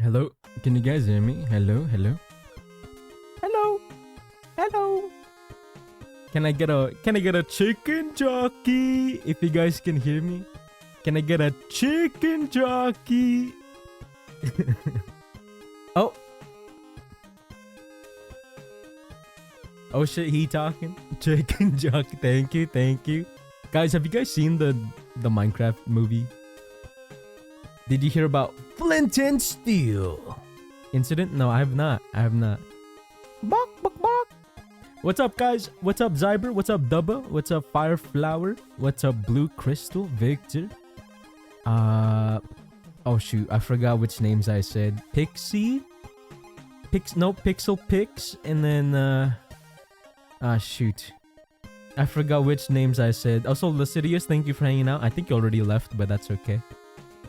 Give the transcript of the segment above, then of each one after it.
Hello? Can you guys hear me? Hello? Hello? Hello? Hello? Can I get a chicken jockey? If you guys can hear me. Can I get a chicken jockey? Oh. Oh shit, he talking? Chicken jockey. Thank you, thank you. Guys, have you guys seen the Minecraft movie? Did you hear about Flint and Steel incident? No, I have not. I have not. Bok, bok, bok. What's up, guys? What's up, Zyber? What's up, Dubba? What's up, Fireflower? What's up, Blue Crystal? Victor? Oh shoot, I forgot which names I said. Pixie? Pixel Pix, and then shoot. I forgot which names I said. Also, Lascivious, thank you for hanging out. I think you already left, but that's okay.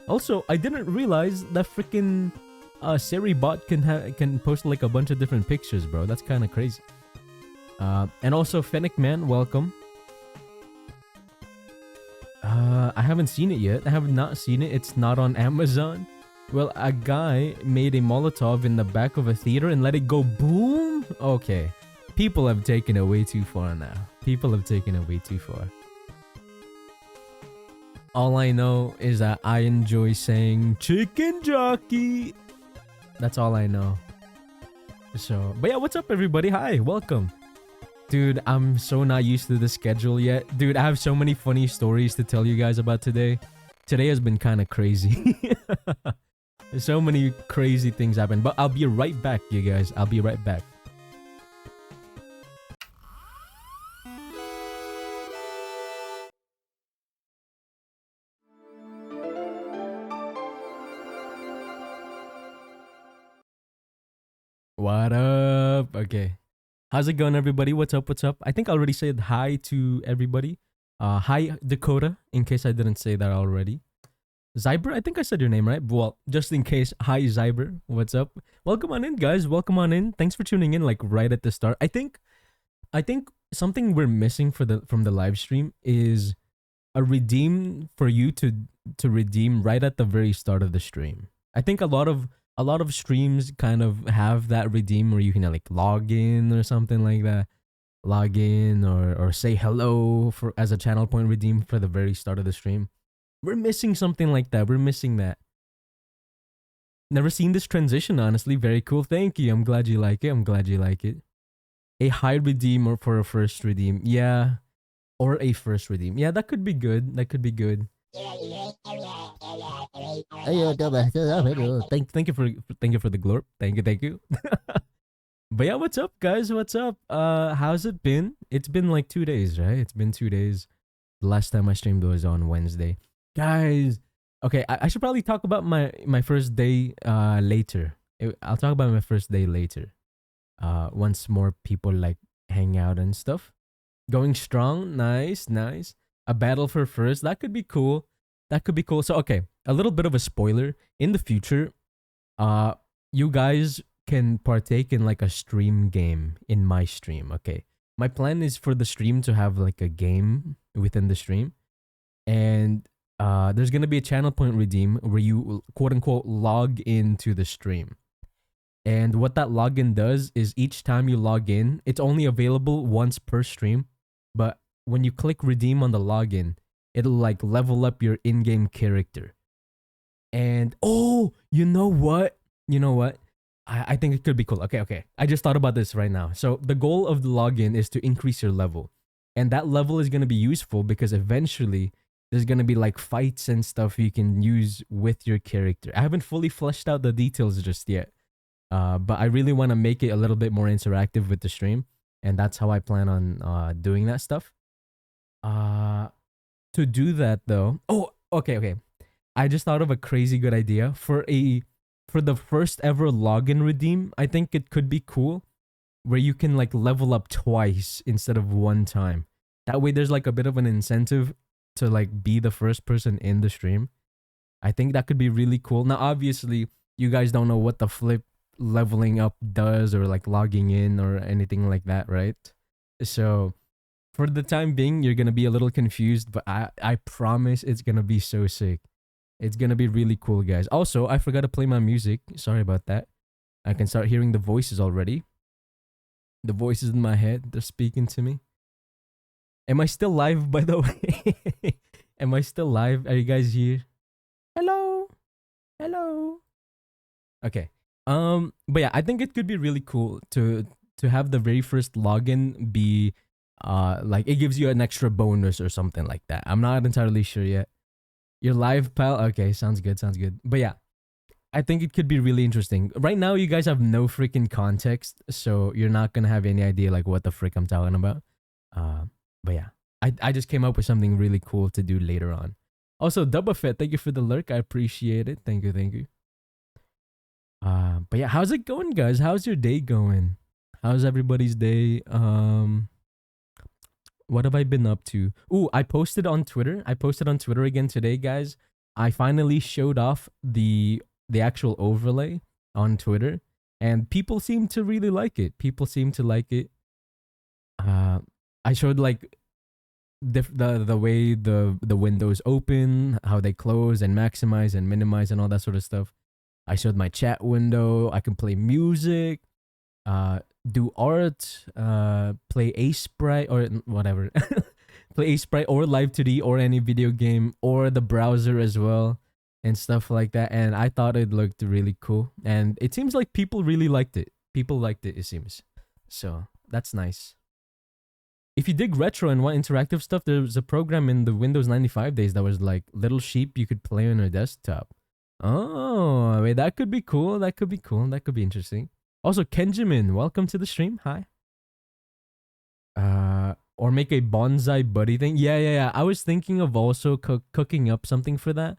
Also, I didn't realize that freaking Siri bot can post like a bunch of different pictures, bro. That's kind of crazy. And also, Fennec Man, welcome. I haven't seen it yet. I have not seen it. It's not on Amazon. Well, a guy made a Molotov in the back of a theater and let it go boom. Okay. People have taken it way too far now. People have taken it way too far. All I know is that I enjoy saying chicken jockey. That's all I know. So, but yeah, what's up, everybody? Hi, welcome. Dude, I'm so not used to the schedule yet. Dude, I have so many funny stories to tell you guys about today. Today has been kind of crazy. So many crazy things happen. But I'll be right back, you guys. I'll be right back. What up? Okay. How's it going, everybody? What's up? What's up? I think I already said hi to everybody. Hi, Dakota, in case I didn't say that already. Zyber, I think I said your name, right? Well, just in case, hi, Zyber. What's up? Welcome on in, guys. Welcome on in. Thanks for tuning in, like, right at the start. I think something we're missing from the live stream is a redeem for you to redeem right at the very start of the stream. I think a lot of streams kind of have that redeem where you can like log in or something like that. Log in or say hello for as a channel point redeem for the very start of the stream. We're missing something like that. We're missing that. Never seen this transition, honestly. Very cool. Thank you. I'm glad you like it. I'm glad you like it. A high redeem or for a first redeem. Yeah. Or a first redeem. Yeah, that could be good. That could be good. Thank you for the glorp. Thank you. But yeah, what's up, guys? What's up? How's it been? It's been like 2 days, right? It's been 2 days. The last time I streamed was on Wednesday. Guys, okay, I should probably talk about my first day later. I'll talk about my first day later. Once more people like hang out and stuff. Going strong, nice. A battle for first, that could be cool. So okay, a little bit of a spoiler. In the future, you guys can partake in like a stream game in my stream. Okay, my plan is for the stream to have like a game within the stream, and there's gonna be a channel point redeem where you quote unquote log into the stream. And what that login does is each time you log in, it's only available once per stream. But when you click redeem on the login, it'll like level up your in-game character. And oh, you know what? I think it could be cool. Okay. I just thought about this right now. So the goal of the login is to increase your level. And that level is going to be useful because eventually there's going to be like fights and stuff you can use with your character. I haven't fully fleshed out the details just yet. But I really want to make it a little bit more interactive with the stream. And that's how I plan on doing that stuff. To do that though. Oh, okay. I just thought of a crazy good idea for the first ever login redeem. I think it could be cool where you can like level up twice instead of one time. That way there's like a bit of an incentive to like be the first person in the stream. I think that could be really cool. Now obviously you guys don't know what the flip leveling up does or like logging in or anything like that, right? So for the time being, you're gonna be a little confused, but I promise it's gonna be so sick. It's gonna be really cool, guys. Also, I forgot to play my music. Sorry about that. I can start hearing the voices already. The voices in my head, they're speaking to me. Am I still live, by the way? Am I still live? Are you guys here? Hello? Hello? Okay. But yeah, I think it could be really cool to have the very first login be like it gives you an extra bonus or something like that. I'm not entirely sure yet. You're live, pal? Okay, sounds good, sounds good. But yeah, I think it could be really interesting. Right now, you guys have no freaking context, so you're not gonna have any idea like what the frick I'm talking about. Uh, but yeah, I just came up with something really cool to do later on. Also, Dubafet, thank you for the lurk. I appreciate it. Thank you, thank you. But yeah, how's it going, guys? How's your day going? How's everybody's day? What have I been up to? Ooh, I posted on Twitter. I posted on Twitter again today, guys. I finally showed off the actual overlay on Twitter, and people seem to really like it. People seem to like it. I showed like the way the windows open, how they close and maximize and minimize and all that sort of stuff. I showed my chat window. I can play music, do art, play aseprite or whatever, play aseprite or live 2D or any video game or the browser as well and stuff like that. And I thought it looked really cool, and it seems like people really liked it. People liked it, it seems. So that's nice. If you dig retro and want interactive stuff, there's a program in the Windows 95 days that was like Little Sheep you could play on your desktop. Oh, wait, that could be cool. That could be cool. That could be interesting. Also, Kenjamin, welcome to the stream. Hi. Or make a bonsai buddy thing. Yeah. I was thinking of also cooking up something for that.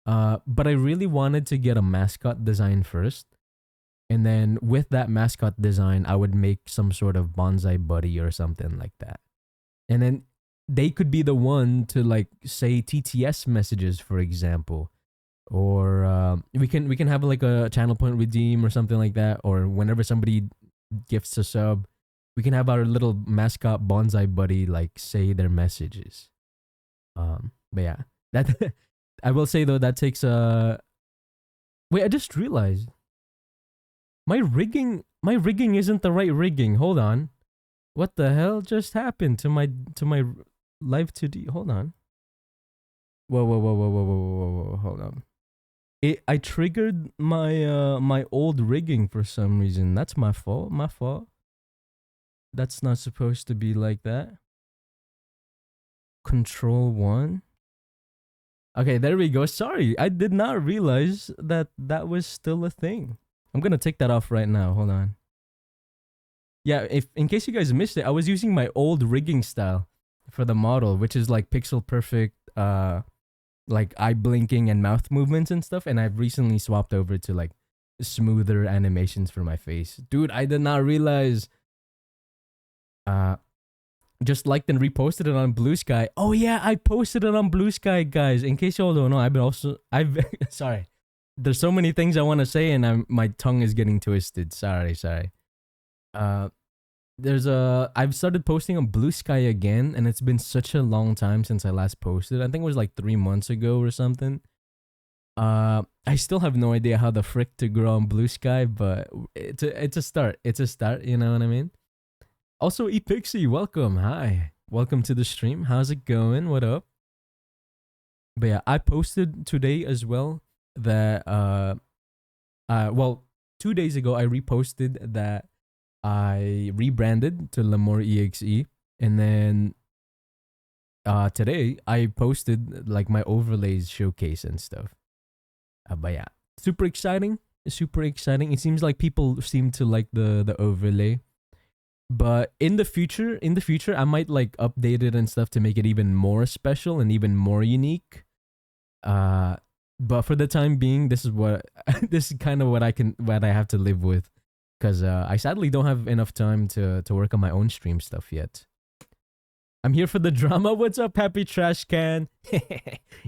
But I really wanted to get a mascot design first. And then with that mascot design, I would make some sort of bonsai buddy or something like that. And then they could be the one to like say TTS messages, for example. Or we can have like a channel point redeem or something like that. Or whenever somebody gifts a sub, we can have our little mascot bonsai buddy like say their messages. But yeah, that I will say though that takes a. Wait, I just realized my rigging isn't the right rigging. Hold on, what the hell just happened to my live 2D? Hold on. Whoa. Hold on. I triggered my old rigging for some reason. That's my fault. My fault. That's not supposed to be like that. Control 1. Okay, there we go. Sorry, I did not realize that that was still a thing. I'm gonna take that off right now. Hold on. Yeah, if in case you guys missed it, I was using my old rigging style for the model, which is like pixel perfect, like eye blinking and mouth movements and stuff. And I've recently swapped over to like smoother animations for my face. Dude, I did not realize. Just liked and reposted it on Blue Sky. Oh yeah, I posted it on Blue Sky, guys. In case y'all don't know, I've sorry. There's so many things I want to say, and my tongue is getting twisted. Sorry. I've started posting on Blue Sky again, and it's been such a long time since I last posted. I think it was like 3 months ago or something. I still have no idea how the frick to grow on Blue Sky, but it's a start. It's a start. You know what I mean? Also, Epixie, welcome. Hi. Welcome to the stream. How's it going? What up? But yeah, I posted today as well that well, 2 days ago I reposted that I rebranded to lamoreexe, and then today I posted like my overlays showcase and stuff. But yeah, super exciting. Super exciting. It seems like people seem to like the overlay. But in the future, I might like update it and stuff to make it even more special and even more unique. But for the time being, this is this is kind of what I have to live with, because I sadly don't have enough time to work on my own stream stuff yet. I'm here for the drama. What's up, Happy Trash Can?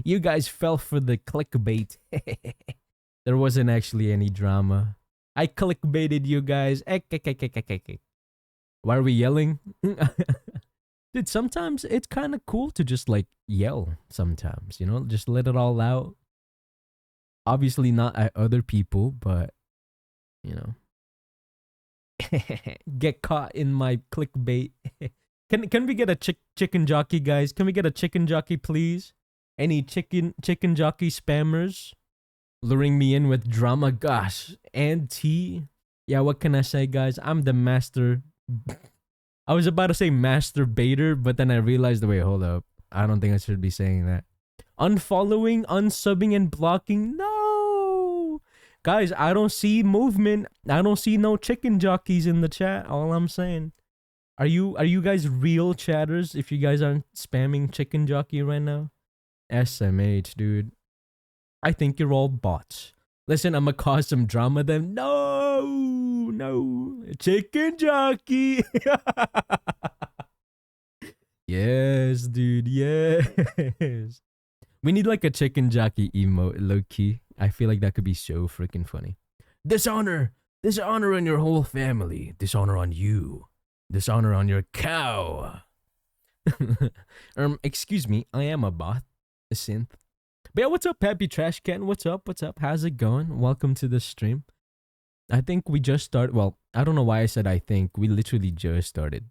You guys fell for the clickbait. There wasn't actually any drama. I clickbaited you guys. Why are we yelling? Dude, sometimes it's kind of cool to just like yell sometimes, you know? Just let it all out. Obviously not at other people, but you know, get caught in my clickbait. Can we get a chicken jockey, guys? Can we get a chicken jockey, please? Any chicken jockey spammers luring me in with drama? Gosh, and tea. Yeah, what can I say, guys? I'm the master. I was about to say masturbator, but then I realized, wait, hold up. I don't think I should be saying that. Unfollowing, unsubbing, and blocking. No, guys, I don't see movement. I don't see no chicken jockeys in the chat. All I'm saying. Are you guys real chatters? If you guys aren't spamming chicken jockey right now, SMH, dude. I think you're all bots. Listen, I'ma cause some drama then. No, chicken jockey. Yes, dude. Yes. We need like a chicken jockey emote, low key. I feel like that could be so freaking funny. Dishonor on your whole family. Dishonor on you. Dishonor on your cow. Excuse me, I am a bot, a synth. But yeah, what's up, Happy Trash Can? What's up? How's it going? Welcome to the stream. I think we just started. Well, I don't know why I said I think. We literally just started.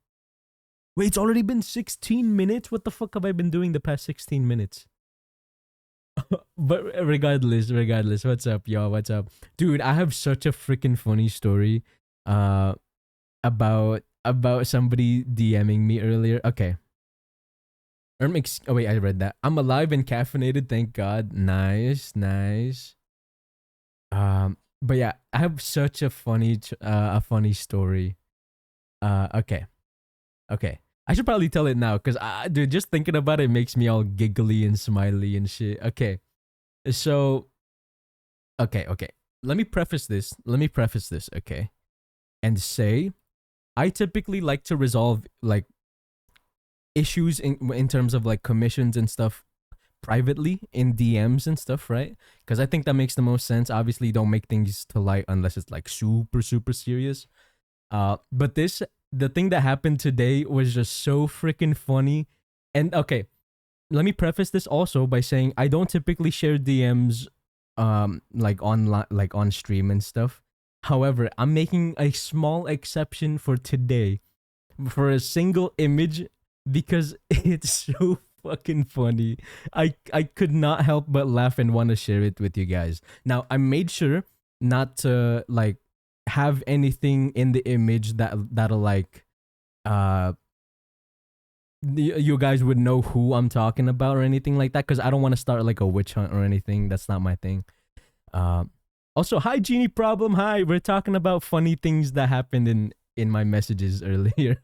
Wait, it's already been 16 minutes? What the fuck have I been doing the past 16 minutes? But regardless, what's up, y'all? What's up? Dude, I have such a freaking funny story about somebody DMing me earlier. Okay. Oh wait, I read that. I'm alive and caffeinated, thank God. Nice. But yeah, I have such a funny story. Okay. I should probably tell it now, because dude, just thinking about it makes me all giggly and smiley and shit. Okay. So okay. Let me preface this, okay? And say I typically like to resolve like issues in terms of like commissions and stuff privately in DMs and stuff, right? Because I think that makes the most sense. Obviously, you don't make things to light unless it's like super serious. But the thing that happened today was just so freaking funny. And okay, let me preface this also by saying I don't typically share DMs like online, like on stream and stuff. However, I'm making a small exception for today for a single image because it's so fucking funny. I could not help but laugh and want to share it with you guys. Now, I made sure not to like have anything in the image that'll like you guys would know who I'm talking about or anything like that, because I don't want to start like a witch hunt or anything. That's not my thing. Also, hi Genie Problem. Hi, we're talking about funny things that happened in my messages earlier.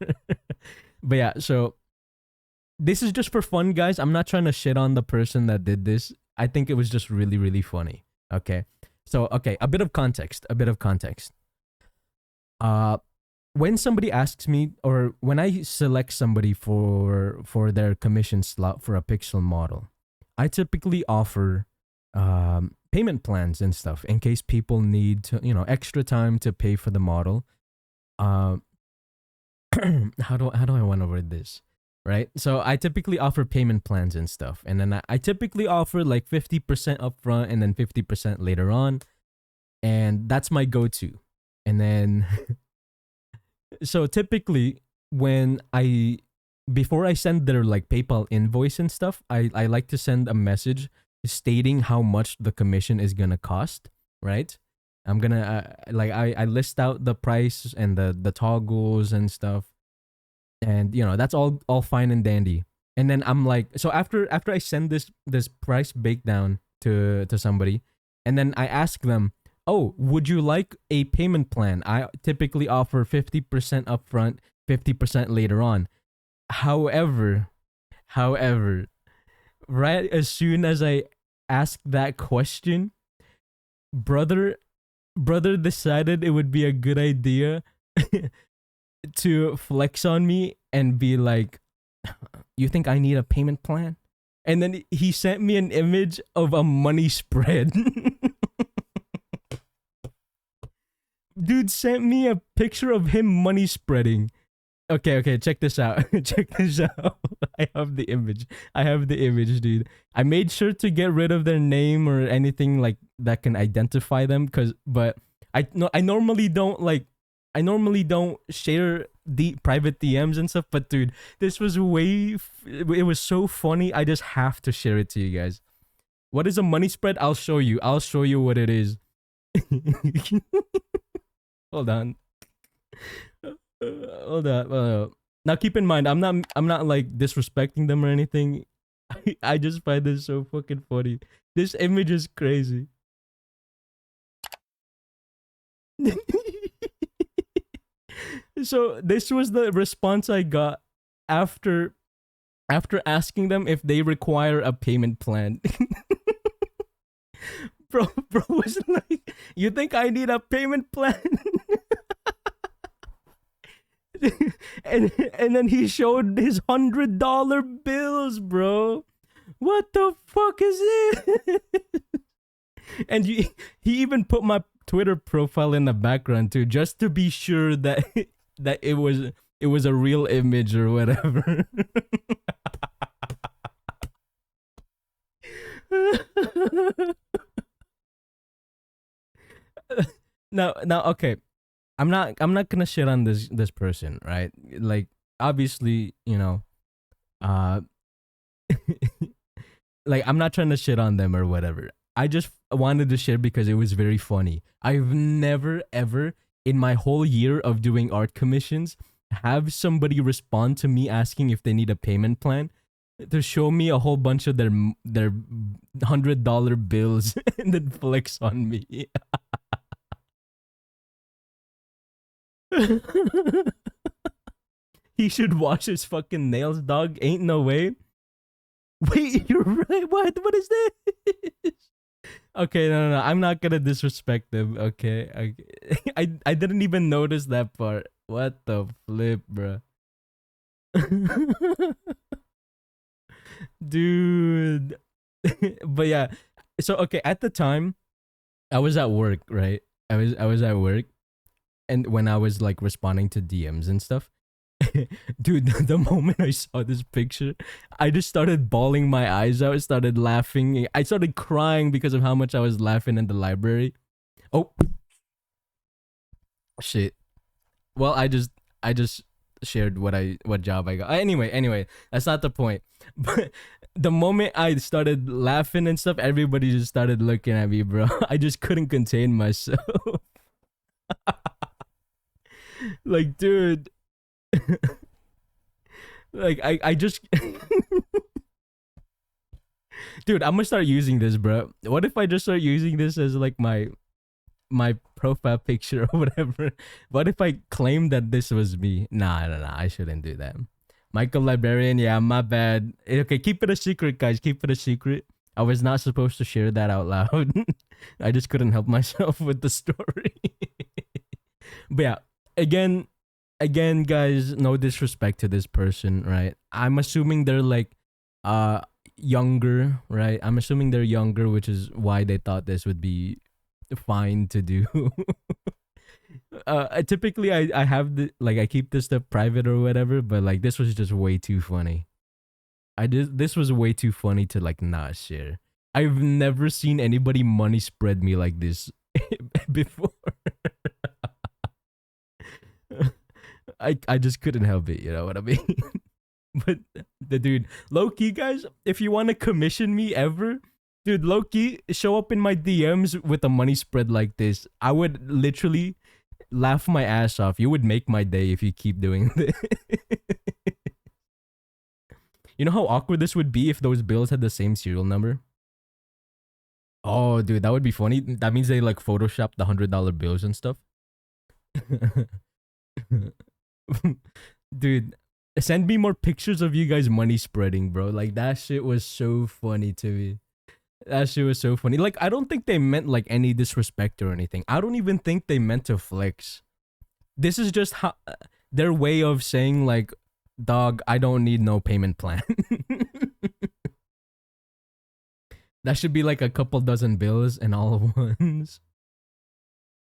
But yeah, so this is just for fun, guys. I'm not trying to shit on the person that did this. I think it was just really funny. Okay. So, okay, a bit of context. When somebody asks me, or when I select somebody for their commission slot for a pixel model, I typically offer payment plans and stuff in case people need to, extra time to pay for the model. How do I want to word this? Right? So I typically offer payment plans and stuff. And then I typically offer like 50% upfront and then 50% later on. And that's my go-to. And then so typically before I send their like PayPal invoice and stuff, I like to send a message stating how much the commission is gonna cost, right? I'm gonna I list out the price and the toggles and stuff, and that's all fine and dandy. And then I'm like, so after I send this price breakdown to somebody, and then I ask them, oh, would you like a payment plan? I typically offer 50% upfront, 50% later on. However, right as soon as I asked that question, brother decided it would be a good idea to flex on me and be like, you think I need a payment plan? And then he sent me an image of a money spread. Dude sent me a picture of him money spreading. Okay, check this out. Check this out. I have the image. I have the image, dude. I made sure to get rid of their name or anything like that can identify them, but I normally don't like I normally don't share the private DMs and stuff, but dude, this was it was so funny. I just have to share it to you guys. What is a money spread? I'll show you. I'll show you what it is. Hold on. Hold on. Now keep in mind, I'm not like disrespecting them or anything. I just find this so fucking funny. This image is crazy. So this was the response I got after asking them if they require a payment plan. Bro was like, "You think I need a payment plan?" and then he showed his $100 bills, bro. What the fuck is it? And he even put my Twitter profile in the background too, just to be sure that that it was a real image or whatever. Now okay. I'm not gonna shit on this person, right? Like obviously, uh like I'm not trying to shit on them or whatever. I just wanted to share because it was very funny. I've never ever in my whole year of doing art commissions have somebody respond to me asking if they need a payment plan to show me a whole bunch of their $100 bills and then flex on me. He should wash his fucking nails, dog. Ain't no way. Wait, you're right. What is this? Okay, no. I'm not gonna disrespect them. Okay. I didn't even notice that part. What the flip, bro? Dude. But yeah. So okay, at the time, I was at work, right? I was at work, and when I was like responding to DMs and stuff, dude, the moment I saw this picture, I just started bawling my eyes out. I started laughing. I started crying because of how much I was laughing in the library. Oh shit. Well, I just shared what job I got. Anyway, that's not the point. But the moment I started laughing and stuff, everybody just started looking at me, bro. I just couldn't contain myself. Like, dude. Like I just dude, I'm gonna start using this, bro. What if I just start using this as like my profile picture or whatever? What if I claim that this was me? Nah, I shouldn't do that. Michael Librarian, yeah, my bad. Okay, keep it a secret, guys. Keep it a secret. I was not supposed to share that out loud. I just couldn't help myself with the story. But yeah, again, guys, no disrespect to this person, right? I'm assuming they're like younger, right? I'm assuming they're younger, which is why they thought this would be fine to do. Typically I have the like I keep this stuff private or whatever, but like this was just way too funny. This was way too funny to like not share. I've never seen anybody money spread me like this before. I just couldn't help it, you know what I mean? But the dude, low-key, guys, if you want to commission me ever, dude, low-key, show up in my DMs with a money spread like this. I would literally laugh my ass off. You would make my day if you keep doing this. You know how awkward this would be if those bills had the same serial number? Oh, dude, that would be funny. That means they like photoshopped the $100 bills and stuff. Dude, send me more pictures of you guys money spreading, bro. Like that shit was so funny to me. That shit was so funny. Like I don't think they meant like any disrespect or anything. I don't even think they meant to flex. This is just how their way of saying like, dog, I don't need no payment plan. That should be like a couple dozen bills and all of ones.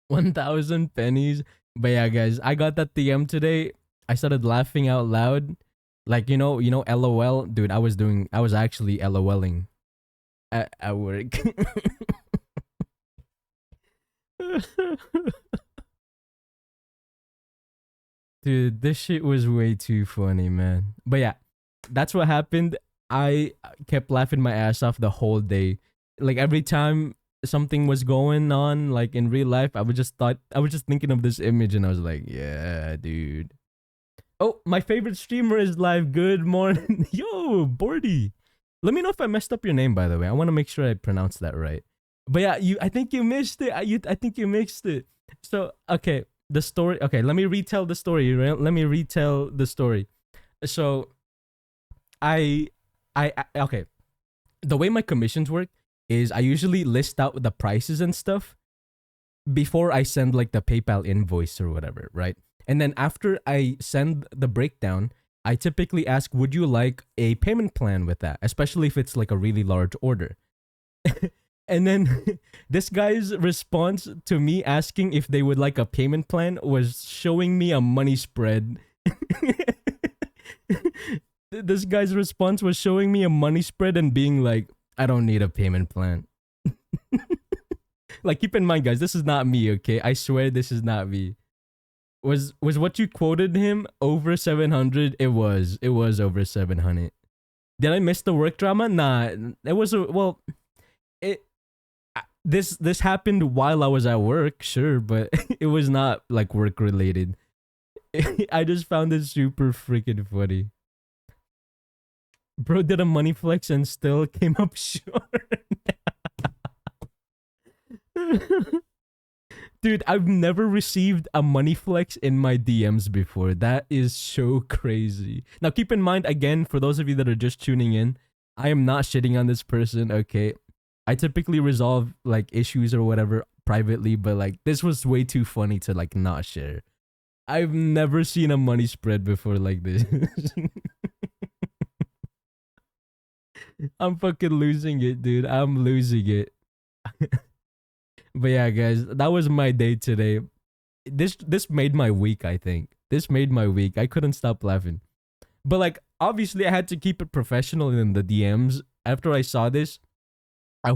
1,000 pennies. But yeah, guys, I got that DM today. I started laughing out loud. Like, LOL, dude, I was actually LOLing at work. Dude, this shit was way too funny, man. But yeah, that's what happened. I kept laughing my ass off the whole day. Like every time something was going on, like in real life, I was just thinking of this image, and I was like, yeah, dude. Oh, my favorite streamer is live. Good morning. Yo, Bordy. Let me know if I messed up your name, by the way. I want to make sure I pronounce that right. But yeah, I think you missed it. I think you mixed it. So, okay, the story. Okay, let me retell the story. Right? Let me retell the story. So, okay. The way my commissions work is I usually list out the prices and stuff before I send like the PayPal invoice or whatever, right? And then after I send the breakdown, I typically ask, would you like a payment plan with that? Especially if it's like a really large order. And then this guy's response to me asking if they would like a payment plan was showing me a money spread. This guy's response was showing me a money spread and being like, I don't need a payment plan. Like, keep in mind, guys, this is not me, okay? I swear this is not me. Was what you quoted him over 700? It was over 700. Did I miss the work drama? Nah, it was this happened while I was at work, sure, but it was not like work related. I just found it super freaking funny. Bro did a money flex and still came up short. Dude, I've never received a money flex in my DMs before. That is so crazy. Now, keep in mind, again, for those of you that are just tuning in, I am not shitting on this person, okay? I typically resolve, like, issues or whatever privately, but, like, this was way too funny to, like, not share. I've never seen a money spread before like this. I'm fucking losing it, dude. I'm losing it. But yeah, guys, that was my day today. This made my week, I think. This made my week. I couldn't stop laughing. But like, obviously I had to keep it professional in the DMs. After I saw this, I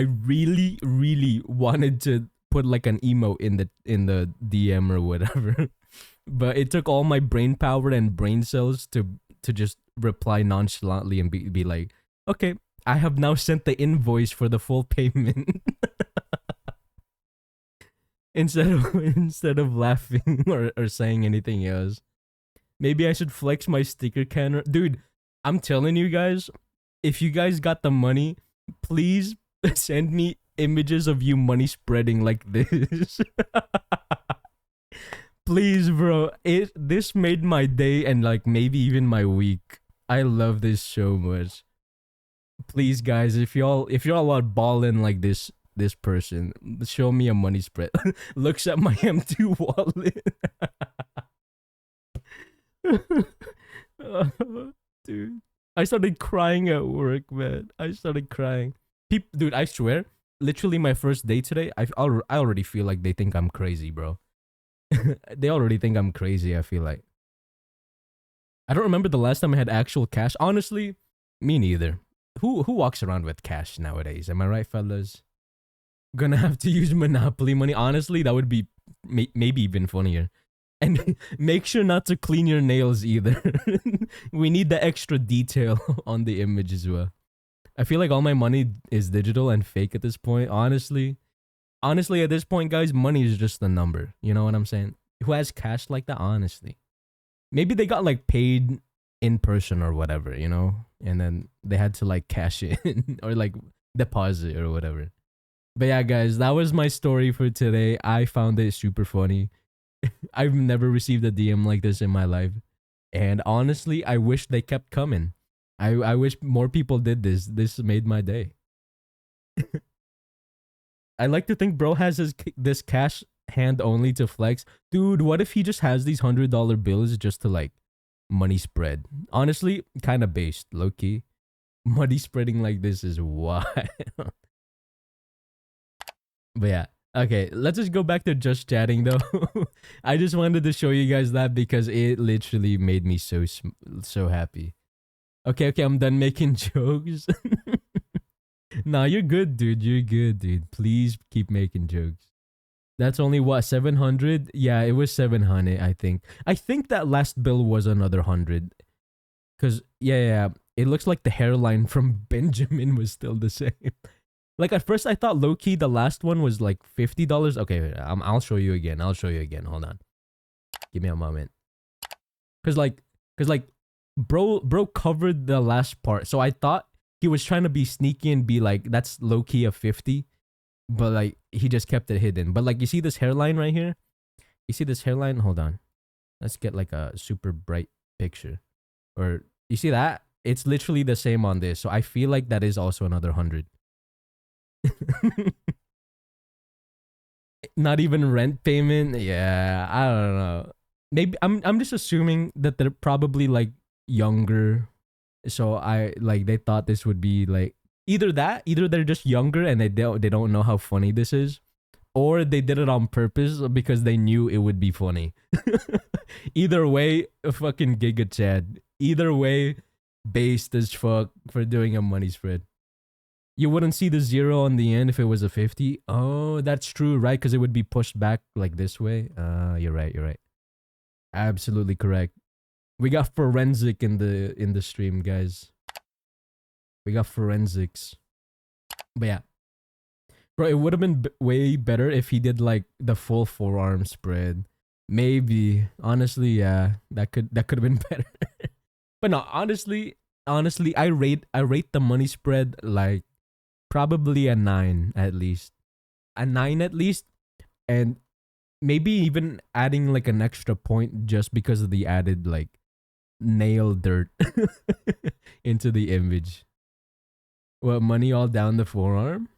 really really wanted to put like an emote in the DM or whatever. But it took all my brain power and brain cells to just reply nonchalantly and be like, "Okay, I have now sent the invoice for the full payment." instead of laughing or saying anything else. Maybe I should flex my sticker cannon. Dude, I'm telling you guys, if you guys got the money, please send me images of you money spreading like this. Please, bro. This made my day and like maybe even my week. I love this so much. Please, guys, if y'all are balling like this person, show me a money spread. Looks at my M2 wallet. Dude, I started crying at work, man. I started crying. Dude, I swear, literally my first day today, I already feel like they think I'm crazy, bro. They already think I'm crazy, I feel like. I don't remember the last time I had actual cash. Honestly, me neither. Who walks around with cash nowadays? Am I right, fellas? Gonna have to use Monopoly money. Honestly, that would be maybe even funnier. And make sure not to clean your nails either. We need the extra detail on the image as well. I feel like all my money is digital and fake at this point. Honestly, at this point, guys, money is just a number. You know what I'm saying? Who has cash like that? Honestly, maybe they got like paid in person or whatever, you know, and then they had to like cash in or like deposit or whatever. But yeah, guys, that was my story for today. I found it super funny. I've never received a DM like this in my life. And honestly, I wish they kept coming. I wish more people did this. This made my day. I like to think bro has this cash hand only to flex. Dude, what if he just has these $100 bills just to like money spread? Honestly, kind of based, low key. Money spreading like this is wild. But yeah, Okay, let's just go back to just chatting though. I just wanted to show you guys that because it literally made me so happy. Okay, okay, I'm done making jokes. Nah, you're good, dude. You're good, dude. Please keep making jokes. That's only what 700. Yeah, it was 700. I think. I think that last bill was another 100. Cause yeah, it looks like the hairline from Benjamin was still the same. Like at first, I thought low key the last one was like $50. Okay, I'll show you again. I'll show you again. Hold on. Give me a moment. Cause like, cause like, bro covered the last part, so I thought he was trying to be sneaky and be like, that's low key a 50, but like he just kept it hidden. But like, you see this hairline right here? You see this hairline? Hold on. Let's get like a super bright picture. Or you see that? It's literally the same on this. So I feel like that is also another 100. Not even rent payment. Yeah, I don't know. Maybe I'm just assuming that they're probably like younger. So I like they thought this would be like either they're just younger and they don't know how funny this is, or they did it on purpose because they knew it would be funny. Either way, a fucking Giga Chad. Either way, based as fuck for doing a money spread. You wouldn't see the zero on the end if it was a 50. Oh, that's true, right? Because it would be pushed back like this way. You're right. You're right. Absolutely correct. We got forensic in the stream, guys. We got forensics. But yeah, bro, it would have been way better if he did like the full forearm spread. Maybe, honestly, yeah, that could have been better. But no, honestly, I rate the money spread like probably a 9 at least. A 9 at least, and maybe even adding like an extra point just because of the added like nail dirt into the image. What, money all down the forearm?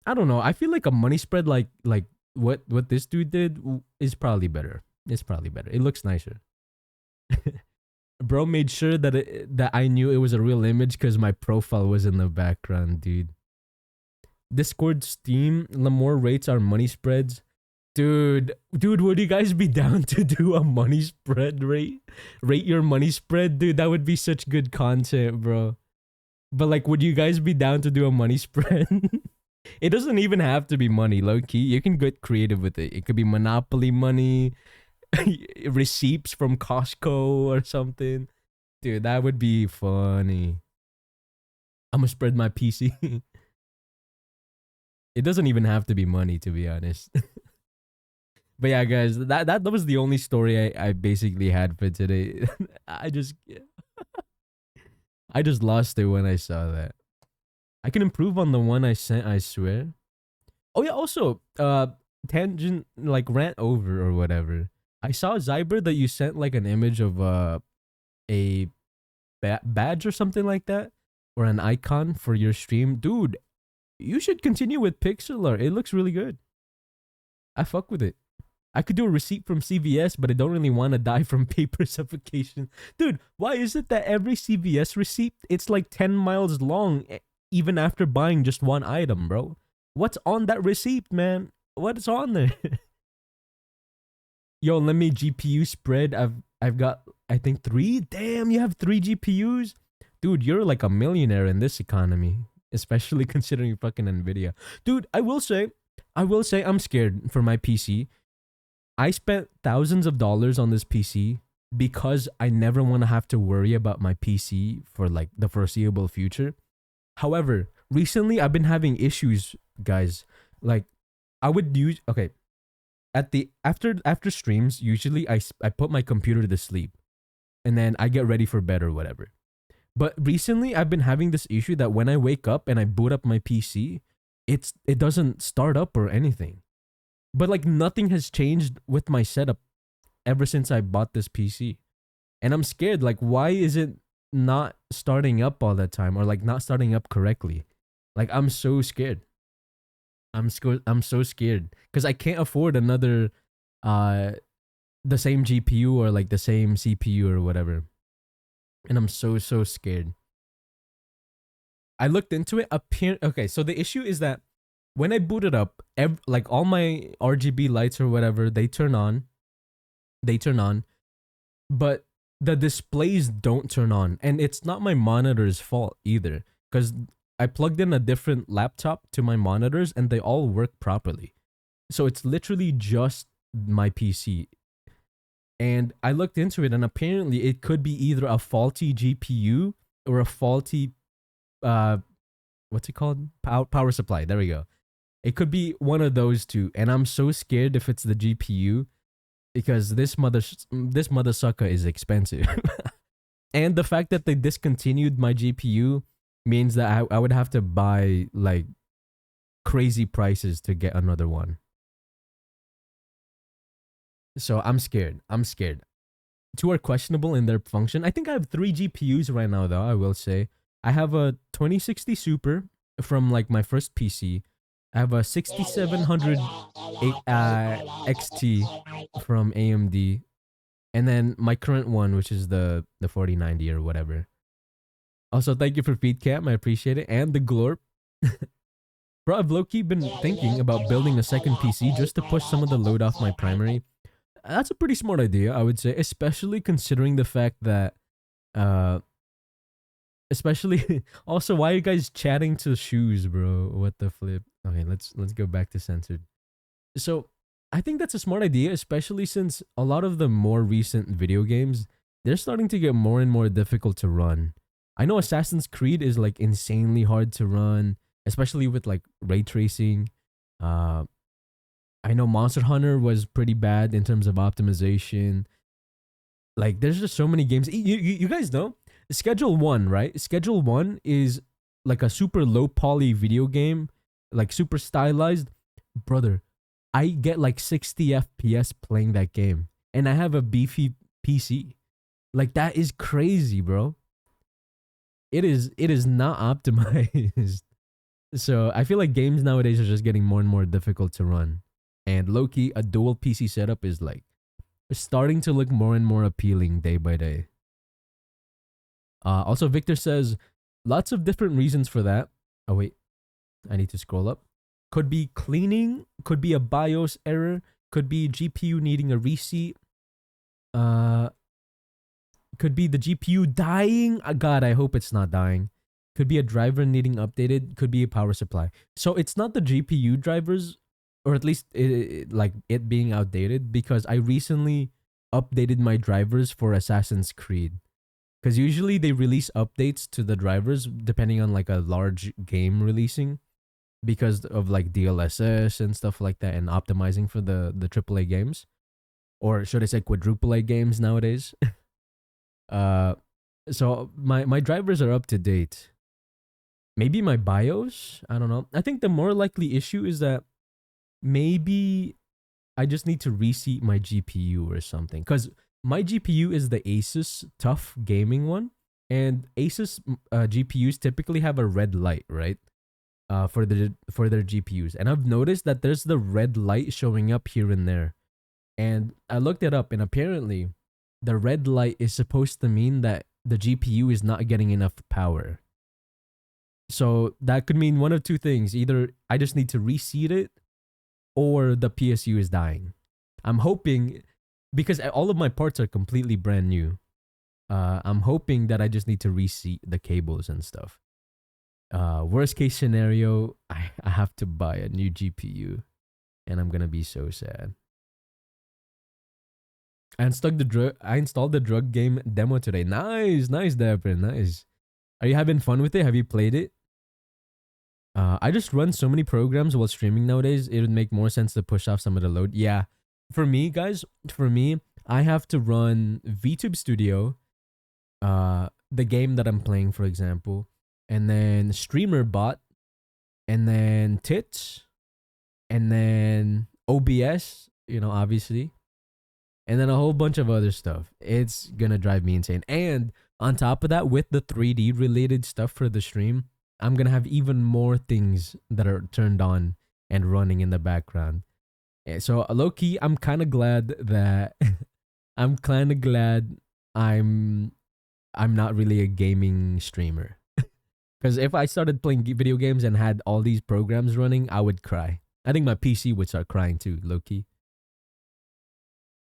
I don't know. I feel like a money spread like what this dude did is probably better. It's probably better. It looks nicer. Bro made sure that I knew it was a real image because my profile was in the background, dude. Discord Steam Lamore rates our money spreads. Dude, would you guys be down to do a money spread rate? Rate your money spread, dude. That would be such good content, bro. But like, would you guys be down to do a money spread? It doesn't even have to be money, low key. You can get creative with it. It could be Monopoly money, receipts from Costco or something. Dude, that would be funny. I'm gonna spread my PC. It doesn't even have to be money, to be honest. But yeah, guys, that was the only story I basically had for today. I just I just lost it when I saw that. I can improve on the one I sent, I swear. Oh yeah, also, tangent like rant over or whatever. I saw Zyber that you sent like an image of a badge or something like that, or an icon for your stream, dude. You should continue with pixel art. It looks really good. I fuck with it. I could do a receipt from CVS, but I don't really want to die from paper suffocation. Dude, why is it that every CVS receipt, it's like 10 miles long, even after buying just one item, bro? What's on that receipt, man? What's on there? Yo, let me GPU spread. I've got, I think, 3. Damn, you have 3 GPUs? Dude, you're like a millionaire in this economy, especially considering fucking Nvidia. Dude, I will say I'm scared for my PC. I spent thousands of dollars on this PC because I never want to have to worry about my PC for like the foreseeable future. However, recently I've been having issues, guys. Like I would use at the after streams, usually I put my computer to sleep and then I get ready for bed or whatever. But recently I've been having this issue that when I wake up and I boot up my PC, it doesn't start up or anything. But like nothing has changed with my setup ever since I bought this PC. And I'm scared, like why is it not starting up all the time or like not starting up correctly? Like I'm so scared. I'm so scared cuz I can't afford another uh the same GPU or like the same CPU or whatever. And I'm so scared. I looked into it. Okay, so the issue is that when I boot it up, like all my RGB lights or whatever, they turn on. They turn on, but the displays don't turn on, and it's not my monitor's fault either, because I plugged in a different laptop to my monitors and they all work properly. So it's literally just my PC. And I looked into it, and apparently it could be either a faulty GPU or a faulty uh what's it called, power supply. There we go. It could be one of those two, and I'm so scared if it's the GPU, because this mother sucker is expensive. And the fact that they discontinued my GPU means that I would have to buy like crazy prices to get another one. So I'm scared. I'm scared. Two are questionable in their function. I think I have three GPUs right now, though. I will say I have a 2060 Super from like my first PC. I have a 6700 XT from AMD, and then my current one, which is the 4090 or whatever. Also, thank you for Feedcam. I appreciate it. And the Glorp. Bro, I've low-key been thinking about building a second PC just to push some of the load off my primary. That's a pretty smart idea, I would say, especially considering the fact that, especially also, why are you guys chatting to shoes, bro? What the flip? Okay, let's go back to censored. So I think that's a smart idea, especially since a lot of the more recent video games, they're starting to get more and more difficult to run. I know Assassin's Creed is like insanely hard to run, especially with like ray tracing. Uh, I know Monster Hunter was pretty bad in terms of optimization. Like, there's just so many games. You guys know Schedule One, right? Schedule One is like a super low poly video game, like super stylized. Brother, I get like 60 FPS playing that game, and I have a beefy PC. Like, that is crazy, bro. It is not optimized. So I feel like games nowadays are just getting more and more difficult to run. And low-key, a dual PC setup is like starting to look more and more appealing day by day. Also, Victor says lots of different reasons for that. Oh wait, I need to scroll up. Could be cleaning, could be a BIOS error, could be GPU needing a reseat. Could be the GPU dying. God, I hope it's not dying. Could be a driver needing updated. Could be a power supply. So it's not the GPU drivers, or at least like it being outdated, because I recently updated my drivers for Assassin's Creed. Because usually they release updates to the drivers depending on like a large game releasing, because of like DLSS and stuff like that, and optimizing for the AAA games, or should I say quadruple A games nowadays. uh, so my drivers are up to date. Maybe my BIOS. I don't know. I think the more likely issue is that maybe I just need to reseat my GPU or something. Because my GPU is the Asus Tough Gaming one, and Asus GPUs typically have a red light, right? For their GPUs, and I've noticed that there's the red light showing up here and there, and I looked it up, and apparently, the red light is supposed to mean that the GPU is not getting enough power. So that could mean one of two things: either I just need to reseat it, or the PSU is dying. I'm hoping, because all of my parts are completely brand new. I'm hoping that I just need to reseat the cables and stuff. Worst case scenario, I have to buy a new GPU, and I'm gonna be so sad. I installed the drug game demo today. Nice, nice, Dapper, nice. Are you having fun with it? Have you played it? I just run so many programs while streaming nowadays. It would make more sense to push off some of the load. Yeah, for me, guys, I have to run VTube Studio, the game that I'm playing, for example, and then Streamer Bot, and then Tits, and then OBS, obviously, and then a whole bunch of other stuff. It's gonna drive me insane. And on top of that, with the 3D related stuff for the stream, I'm gonna have even more things that are turned on and running in the background. So low key, I'm kind of glad that I'm not really a gaming streamer. Because if I started playing video games and had all these programs running, I would cry. I think my PC would start crying too, low key.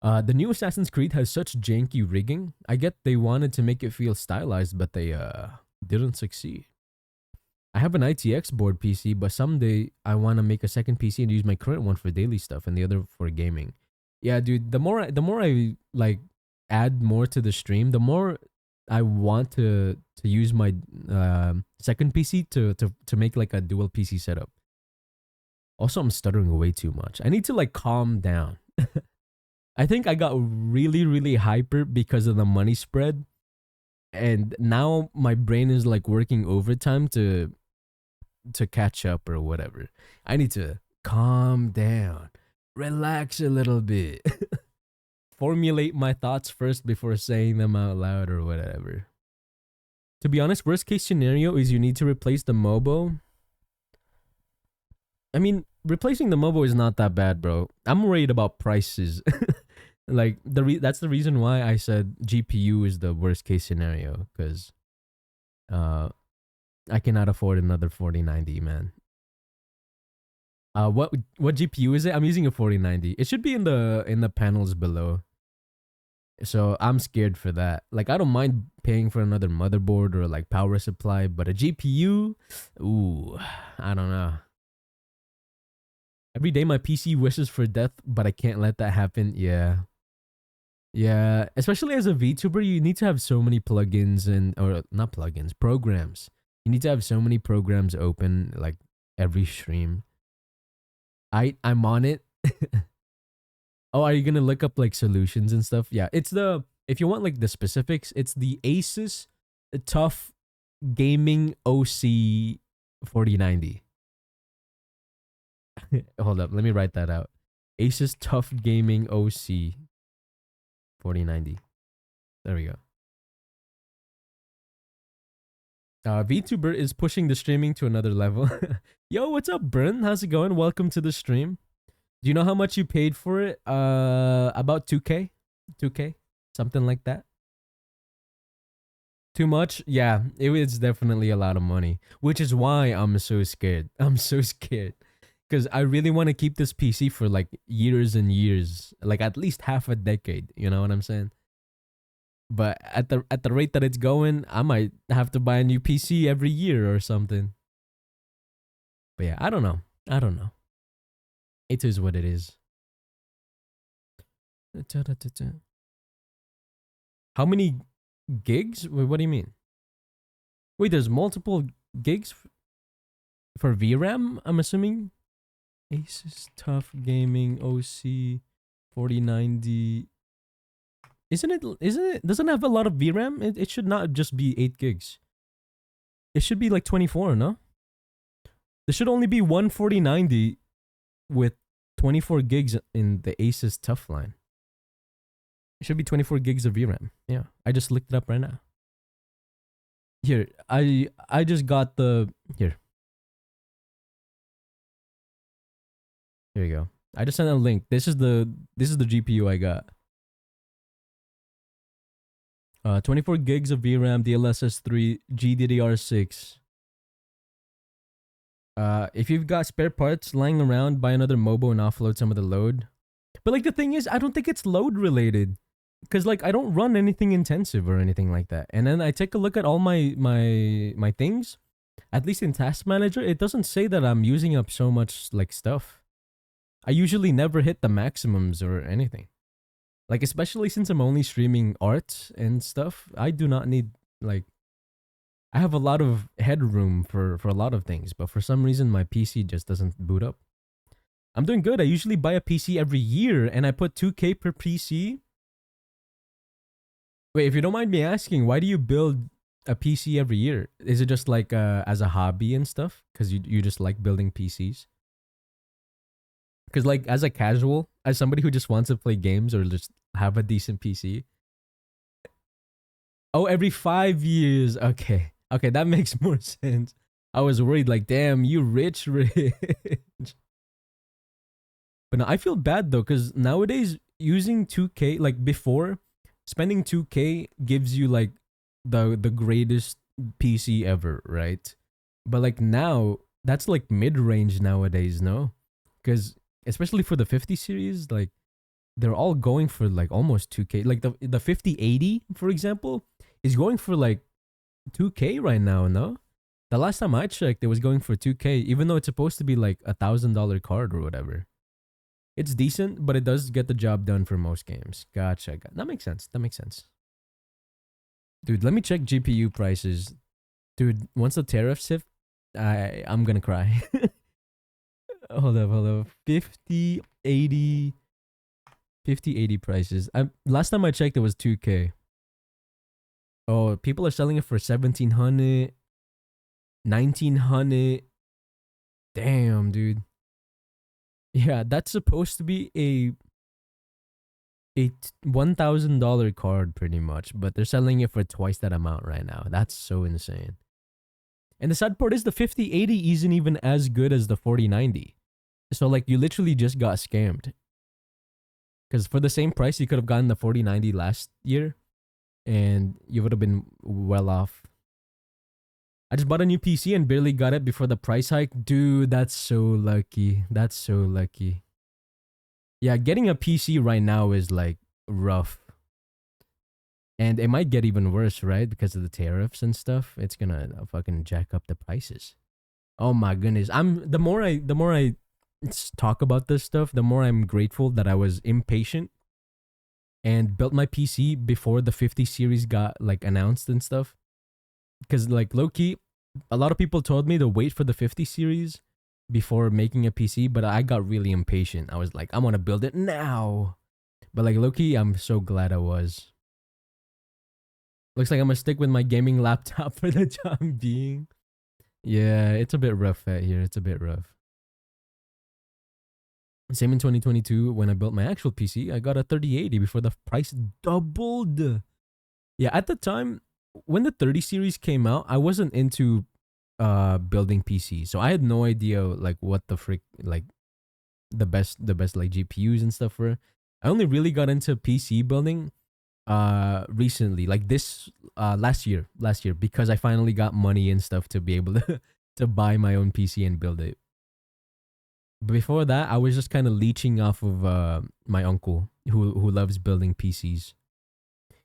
The new Assassin's Creed has such janky rigging. I get they wanted to make it feel stylized, but they didn't succeed. I have an ITX board PC, but someday I want to make a second PC and use my current one for daily stuff and the other for gaming. Yeah, dude. The more I like add more to the stream, the more I want to use my second PC to make like a dual PC setup. Also, I'm stuttering way too much. I need to like calm down. I think I got really, really hyper because of the money spread. And now my brain is like working overtime to catch up or whatever. I need to calm down, relax a little bit, formulate my thoughts first before saying them out loud or whatever. To be honest, worst case scenario is you need to replace the Mobo. I mean, replacing the Mobo is not that bad, bro. I'm worried about prices. Like that's the reason why I said GPU is the worst case scenario, because I cannot afford another 4090, man. What GPU is it? I'm using a 4090. It should be in the panels below. So I'm scared for that. Like, I don't mind paying for another motherboard or like power supply, but a GPU, ooh, I don't know. Every day my PC wishes for death, but I can't let that happen. Yeah. Yeah, especially as a VTuber, you need to have so many plugins or not plugins, programs. You need to have so many programs open like every stream. I'm on it. Oh, are you gonna look up like solutions and stuff? Yeah, it's if you want like the specifics, it's the Asus Tough Gaming OC 4090. Hold up, let me write that out. Asus Tough Gaming OC 4090. There we go. VTuber is pushing the streaming to another level. Yo, what's up, Bryn? How's it going? Welcome to the stream. Do you know how much you paid for it? About 2K? 2K? Something like that? Too much? Yeah, it was definitely a lot of money. Which is why I'm so scared. I'm so scared. Because I really want to keep this PC for like years and years. Like at least half a decade. You know what I'm saying? But at the rate that it's going, I might have to buy a new PC every year or something. But yeah, I don't know. I don't know. It is what it is. How many gigs? Wait, what do you mean? Wait, there's multiple gigs for VRAM, I'm assuming? Asus Tough Gaming OC 4090. Isn't it doesn't have a lot of VRAM? It should not just be 8 gigs. It should be like 24, no? There should only be one 4090 with 24 gigs in the Asus Tough line. It should be 24 gigs of VRAM. Yeah, I just looked it up right now. Here, I just got the here. Here you go. I just sent a link. This is the GPU I got. 24 gigs of VRAM, DLSS 3, GDDR6. If you've got spare parts lying around, buy another Mobo and offload some of the load. But like the thing is, I don't think it's load related, because like I don't run anything intensive or anything like that. And then I take a look at all my things, at least in Task Manager, it doesn't say that I'm using up so much like stuff. I usually never hit the maximums or anything. Like, especially since I'm only streaming art and stuff, I do not need, like, I have a lot of headroom for a lot of things, but for some reason my PC just doesn't boot up. I'm doing good. I usually buy a PC every year and I put 2K per PC. Wait, if you don't mind me asking, why do you build a PC every year? Is it just like as a hobby and stuff? Because you just like building PCs? Because like as a casual, as somebody who just wants to play games or just have a decent PC. Oh, every 5 years. Okay. Okay, that makes more sense. I was worried like, damn, you rich. But no, I feel bad though, because nowadays using 2K, like before, spending 2K gives you like the greatest PC ever, right? But like now, that's like mid range nowadays, no? Because especially for the 50 series, like they're all going for like almost 2K. Like the 5080, for example, is going for like 2K right now, no? The last time I checked, it was going for 2K, even though it's supposed to be like $1,000 card or whatever. It's decent, but it does get the job done for most games. Gotcha. That makes sense. That makes sense. Dude, let me check GPU prices. Dude, once the tariffs hit, I'm gonna cry. Hold up. 5080 prices. Last time I checked, it was 2K. Oh, people are selling it for 1700, 1900. Damn, dude. Yeah, that's supposed to be a $1,000 card pretty much, but they're selling it for twice that amount right now. That's so insane. And the sad part is the 5080 isn't even as good as the 4090. So like you literally just got scammed. Because for the same price, you could have gotten the 4090 last year, and you would have been well off. I just bought a new PC and barely got it before the price hike. Dude, that's so lucky. That's so lucky. Yeah, getting a PC right now is like rough. And it might get even worse, right? Because of the tariffs and stuff. It's gonna fucking jack up the prices. Oh my goodness. The more I talk about this stuff, the more I'm grateful that I was impatient and built my PC before the 50 series got like announced and stuff. Because like low key, a lot of people told me to wait for the 50 series before making a PC, but I got really impatient. I was like, I want to build it now. But like low key, I'm so glad I was. Looks like I'm gonna stick with my gaming laptop for the time being. Yeah, it's a bit rough out here. It's a bit rough. Same in 2022 when I built my actual PC. I got a 3080 before the price doubled. Yeah, at the time when the 30 series came out, I wasn't into building PC. So I had no idea like what the frick like the best like GPUs and stuff were. I only really got into PC building recently, like this last year because I finally got money and stuff to be able to to buy my own PC and build it. Before that, I was just kind of leeching off of my uncle who loves building PCs.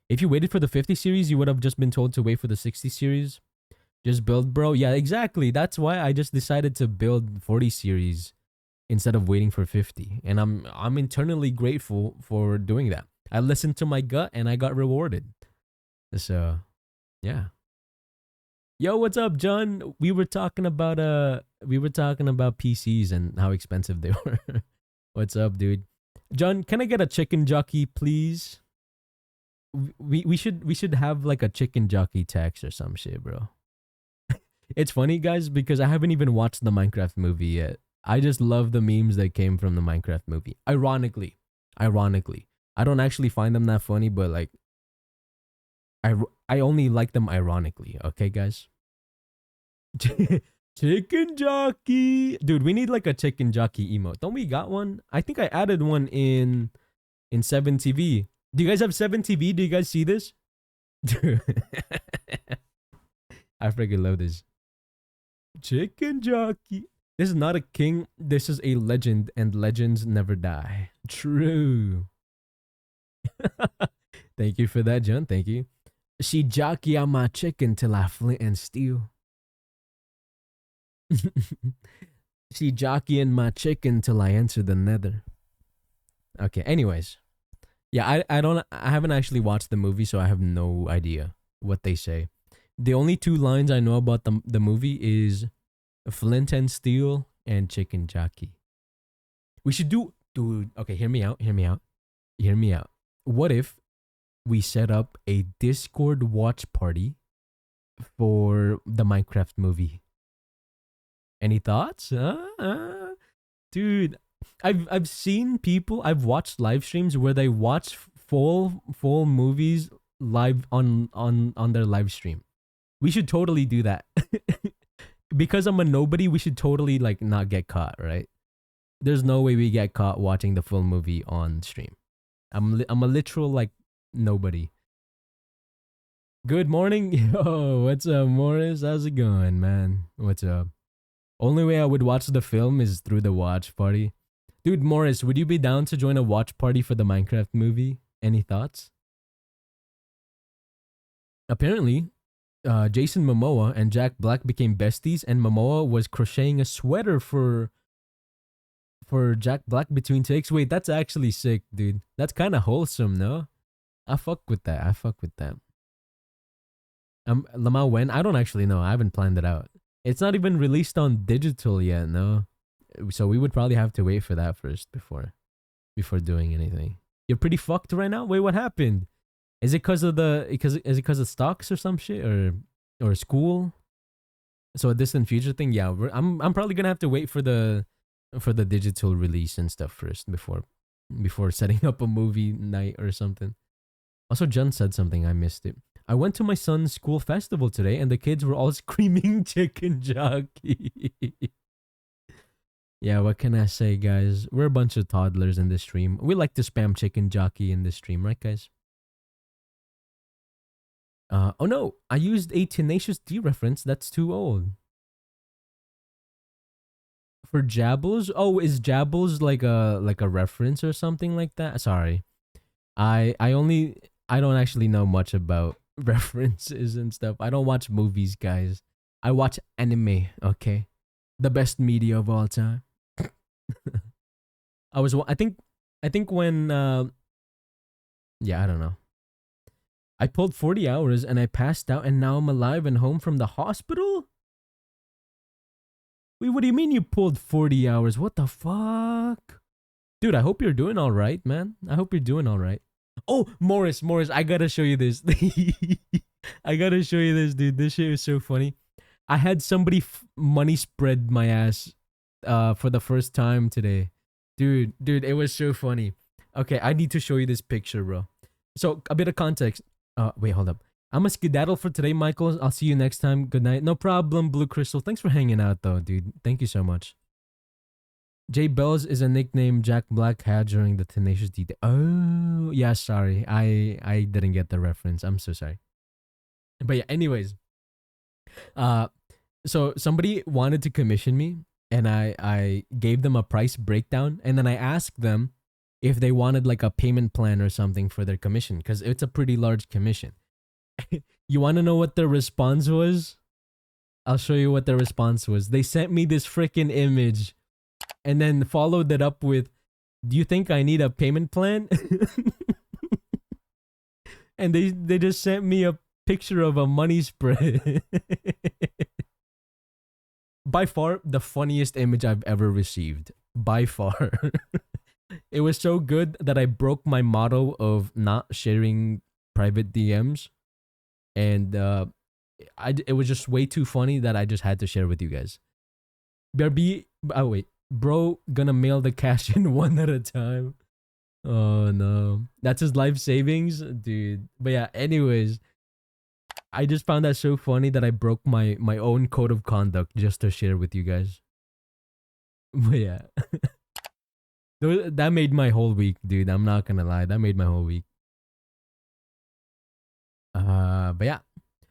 If you waited for the 50 series, you would have just been told to wait for the 60 series. Just build, bro. Yeah, exactly. That's why I just decided to build 40 series instead of waiting for 50. And I'm internally grateful for doing that. I listened to my gut and I got rewarded. So, yeah. Yo, what's up, John? We were talking about PCs and how expensive they were. What's up, dude? John, can I get a chicken jockey, please? We should have like a chicken jockey tax or some shit, bro. It's funny, guys, because I haven't even watched the Minecraft movie yet. I just love the memes that came from the Minecraft movie. Ironically, I don't actually find them that funny, but like I only like them ironically. Okay, guys. Chicken jockey, dude. We need like a chicken jockey emote. Don't we got one? I think I added one in 7TV. Do you guys have 7TV? Do you guys see this? Dude, I freaking love this. Chicken jockey. This is not a king. This is a legend, and legends never die. True. Thank you for that, John. Thank you. She jockey on my chicken till I flint and steel. She jockeying my chicken till I enter the nether. Okay, anyways. Yeah, I haven't actually watched the movie, so I have no idea what they say. The only two lines I know about the movie is flint and steel and chicken jockey. We should do, dude. Okay, hear me out. Hear me out. Hear me out. What if we set up a Discord watch party for the Minecraft movie? Any thoughts? Dude, I've seen people. I've watched live streams where they watch full movies live on their live stream. We should totally do that. Because I'm a nobody, we should totally like not get caught, right? There's no way we get caught watching the full movie on stream. I'm a literal like nobody. Good morning. Yo, what's up, Morris? How's it going, man? What's up? Only way I would watch the film is through the watch party. Dude, Morris, would you be down to join a watch party for the Minecraft movie? Any thoughts? Apparently, Jason Momoa and Jack Black became besties, and Momoa was crocheting a sweater for Jack Black between takes. Wait, that's actually sick, dude. That's kind of wholesome, no? I fuck with that. I fuck with that. Lamar, when? I don't actually know. I haven't planned it out. It's not even released on digital yet, no. So we would probably have to wait for that first before doing anything. You're pretty fucked right now. Wait, what happened? Is it because of the because is it because of stocks or some shit or school? So a distant future thing. Yeah, I'm probably gonna have to wait for the digital release and stuff first before setting up a movie night or something. Also, John said something. I missed it. I went to my son's school festival today, and the kids were all screaming chicken jockey. Yeah, what can I say, guys? We're a bunch of toddlers in this stream. We like to spam chicken jockey in this stream, right, guys? Oh no, I used a Tenacious D reference. That's too old. For Jabbles? Oh, is Jabbles like a reference or something like that? Sorry. I don't actually know much about references and stuff. I don't watch movies, guys. I watch anime, okay? The best media of all time. I think when yeah, I don't know. I pulled 40 hours and I passed out and now I'm alive and home from the hospital? Wait, what do you mean you pulled 40 hours? What the fuck? Dude, I hope you're doing all right, man. I hope you're doing all right. Oh, Morris, I gotta show you this. I gotta show you this, dude. This shit is so funny. I had somebody money spread my ass for the first time today. Dude, it was so funny. Okay, I need to show you this picture, bro. So, a bit of context. Wait, hold up. I'm a skedaddle for today, Michael. I'll see you next time. Good night. No problem, Blue Crystal. Thanks for hanging out, though, dude. Thank you so much. Jay Bells is a nickname Jack Black had during the Tenacious D. Oh, yeah, sorry. I didn't get the reference. I'm so sorry. But yeah, anyways. Uh so somebody wanted to commission me and I gave them a price breakdown and then I asked them if they wanted like a payment plan or something for their commission cuz it's a pretty large commission. You want to know what their response was? I'll show you what their response was. They sent me this freaking image and then followed it up with, "Do you think I need a payment plan?" And they just sent me a picture of a money spread. By far the funniest image I've ever received. By far. It was so good that I broke my motto of not sharing private DMs, and it was just way too funny that I just had to share with you guys. BRB, oh wait, bro, gonna mail the cash in one at a time. Oh no, that's his life savings, dude. But yeah, anyways, I just found that so funny that I broke my own code of conduct just to share with you guys. But yeah, that made my whole week, dude. I'm not gonna lie, that made my whole week. But yeah.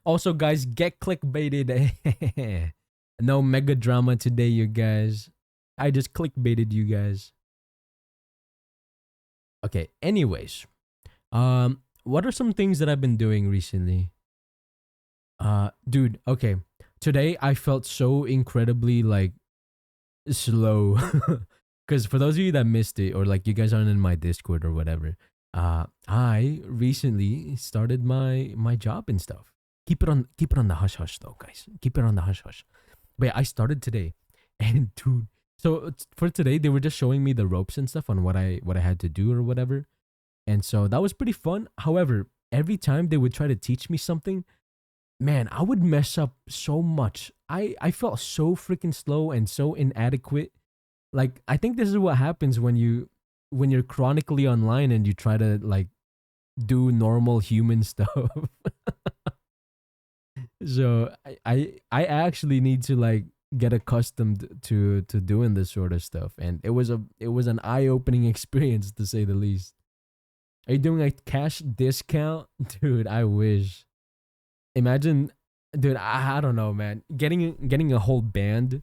Also, guys, get clickbaited. No mega drama today, you guys. I just clickbaited you guys. Okay. Anyways, what are some things that I've been doing recently? Dude. Okay. Today I felt so incredibly like slow. Because for those of you that missed it, or like you guys aren't in my Discord or whatever, I recently started my job and stuff. Keep it on the hush hush though, guys. Keep it on the hush hush. But yeah, I started today, and dude, so for today they were just showing me the ropes and stuff on what I had to do or whatever, and so that was pretty fun. However, every time they would try to teach me something, man, I would mess up so much. I felt so freaking slow and so inadequate. Like I think this is what happens when you're chronically online and you try to like do normal human stuff. So I actually need to like get accustomed to doing this sort of stuff, and it was an eye opening experience to say the least. Are you doing a cash discount, dude? I wish. Imagine, dude. I don't know, man. Getting a whole band,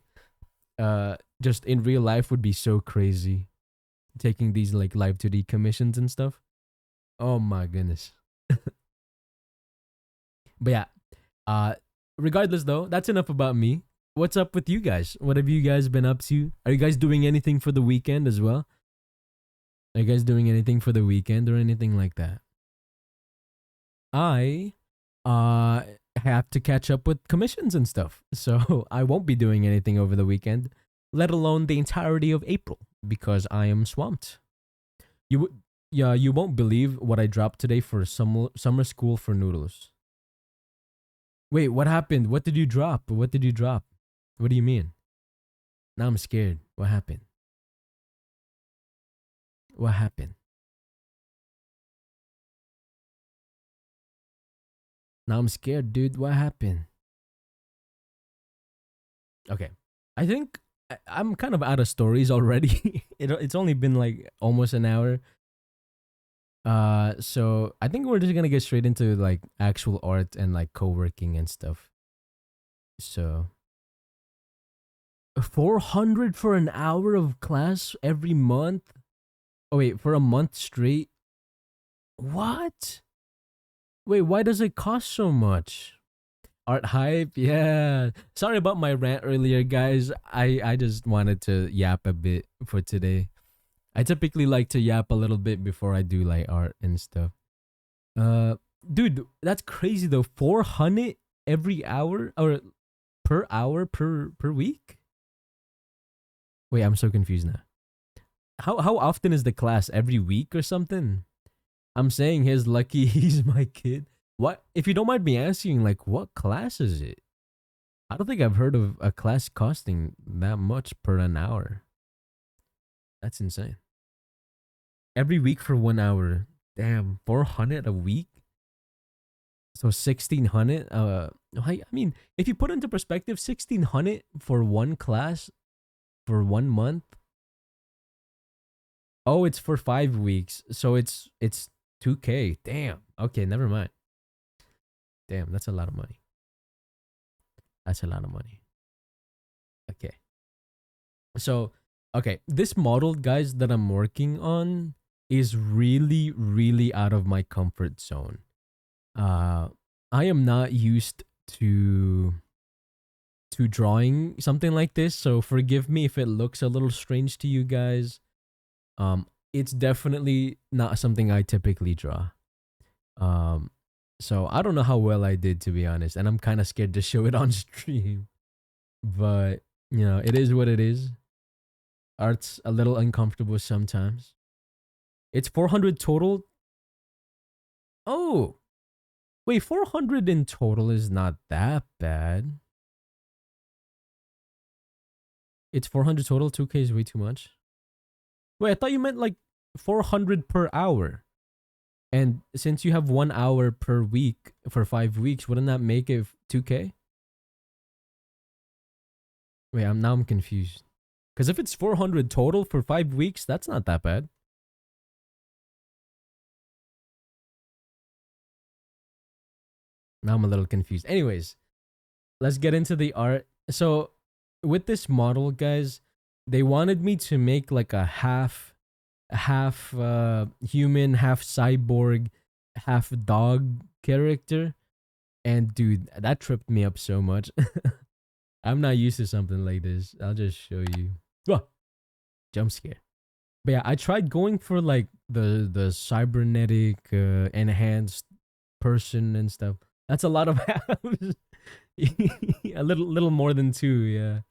just in real life would be so crazy. Taking these like live 2D commissions and stuff. Oh my goodness. But yeah, uh, regardless though, that's enough about me. What's up with you guys? What have you guys been up to? Are you guys doing anything for the weekend as well? Are you guys doing anything for the weekend or anything like that? I uh have to catch up with commissions and stuff. So I won't be doing anything over the weekend, let alone the entirety of April because I am swamped. Yeah, you won't believe what I dropped today for summer school for noodles. Wait, what happened? What did you drop? What did you drop? What do you mean? Now I'm scared. What happened? What happened? Now I'm scared, dude. What happened? Okay. I think I'm kind of out of stories already. It's only been like almost an hour. So I think we're just gonna get straight into like actual art and like co-working and stuff. So 400 for an hour of class every month? Oh wait, for a month straight? What? Wait, why does it cost so much? Art hype, yeah. Sorry about my rant earlier, guys. I just wanted to yap a bit for today. I typically like to yap a little bit before I do like art and stuff. Dude, that's crazy though. 400 every hour or per hour per week? Wait, I'm so confused now. How often is the class? Every week or something? I'm saying he's lucky he's my kid. What? If you don't mind me asking, like, what class is it? I don't think I've heard of a class costing that much per an hour. That's insane. Every week for 1 hour. Damn, 400 a week? So 1600? I mean, if you put into perspective, 1600 for one class for 1 month? Oh, it's for 5 weeks. So it's 2K. Damn. Okay, never mind. Damn, that's a lot of money. That's a lot of money. Okay. So, okay, this model, guys, that I'm working on is really, really out of my comfort zone. I am not used to drawing something like this, so forgive me if it looks a little strange to you guys. It's definitely not something I typically draw. Um, so I don't know how well I did, to be honest, and I'm kind of scared to show it on stream. But it is what it is. Art's a little uncomfortable sometimes. It's 400 total. Oh, wait, 400 in total is not that bad. It's 400 total. 2K is way too much. Wait, I thought you meant like 400 per hour. And since you have 1 hour per week for 5 weeks, wouldn't that make it 2K? Wait, I'm confused. Because if it's 400 total for 5 weeks, that's not that bad. Now I'm a little confused. Anyways, let's get into the art. So with this model, guys, they wanted me to make like a half human, half cyborg, half dog character. And dude, that tripped me up so much. I'm not used to something like this. I'll just show you. Ah, jump scare. But yeah, I tried going for like the cybernetic enhanced person and stuff. That's a lot of halves. A little more than two, yeah.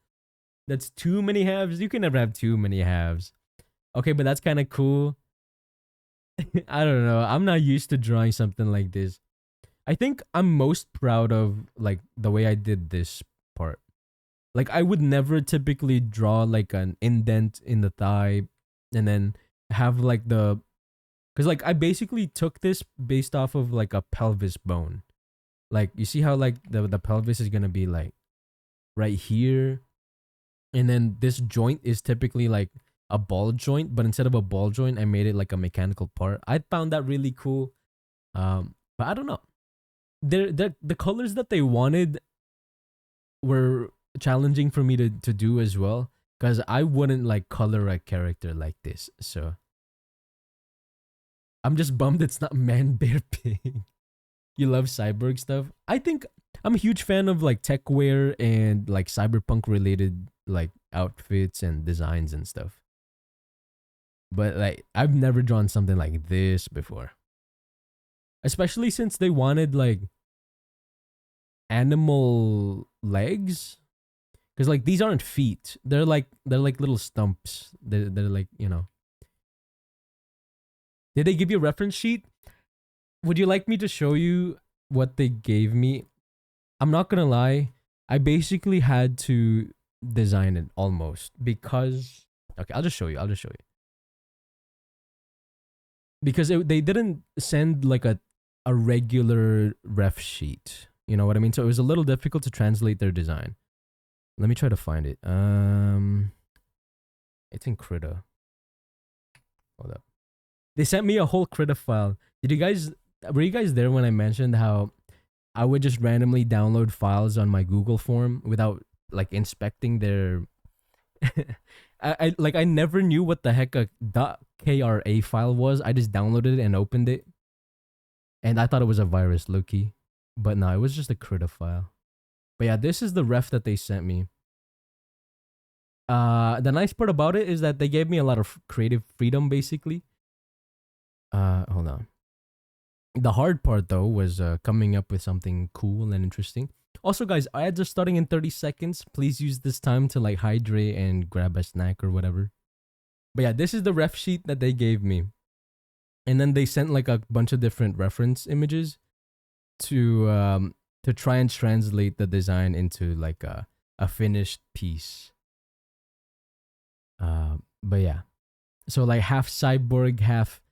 That's too many halves. You can never have too many halves. Okay, but that's kind of cool. I don't know. I'm not used to drawing something like this. I think I'm most proud of like the way I did this part. Like I would never typically draw like an indent in the thigh and then have like the cuz like I basically took this based off of like a pelvis bone. Like you see how like the pelvis is going to be like right here and then this joint is typically like a ball joint, but instead of a ball joint I made it like a mechanical part. I found that really cool. But I don't know. the colors that they wanted were challenging for me to do as well, because I wouldn't like color a character like this. So I'm just bummed it's not man bear pig. You love cyborg stuff. I think I'm a huge fan of like tech wear and like cyberpunk related like outfits and designs and stuff. But like I've never drawn something like this before. Especially since they wanted like animal legs, because like these aren't feet. They're like little stumps. They're like, you know. Did they give you a reference sheet? Would you like me to show you what they gave me? I'm not gonna lie. I basically had to design it almost because okay, I'll just show you. I'll just show you because they didn't send like a regular ref sheet. You know what I mean? So it was a little difficult to translate their design. Let me try to find it. It's in Krita. Hold up. They sent me a whole Krita file. Were you guys there when I mentioned how I would just randomly download files on my Google form without like inspecting their I never knew what the heck a .kra file was. I just downloaded it and opened it. And I thought it was a virus, low-key. But no, it was just a Krita file. But yeah, this is the ref that they sent me. The nice part about it is that they gave me a lot of creative freedom, basically. Hold on. The hard part though was coming up with something cool and interesting. Also, guys, ads are starting in 30 seconds. Please use this time to like hydrate and grab a snack or whatever. But yeah, this is the ref sheet that they gave me. And then they sent like a bunch of different reference images to try and translate the design into like a finished piece. But yeah. So like half cyborg, half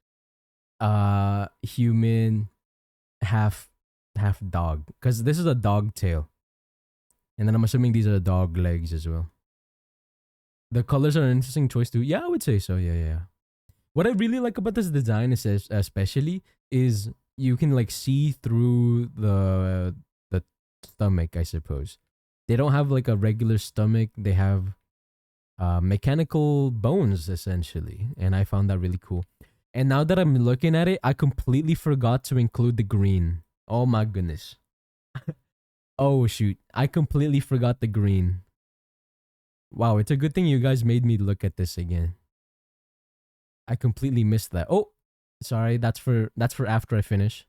human, half dog, because this is a dog tail, and then I'm assuming these are dog legs as well. The colors are an interesting choice too. Yeah, I would say so. Yeah. What I really like about this design is especially is you can like see through the stomach, I suppose. They don't have like a regular stomach. They have mechanical bones essentially, and I found that really cool. And now that I'm looking at it, I completely forgot to include the green. Oh my goodness. Oh shoot, I completely forgot the green. Wow, it's a good thing you guys made me look at this again. I completely missed that. Oh, sorry, that's for after I finish.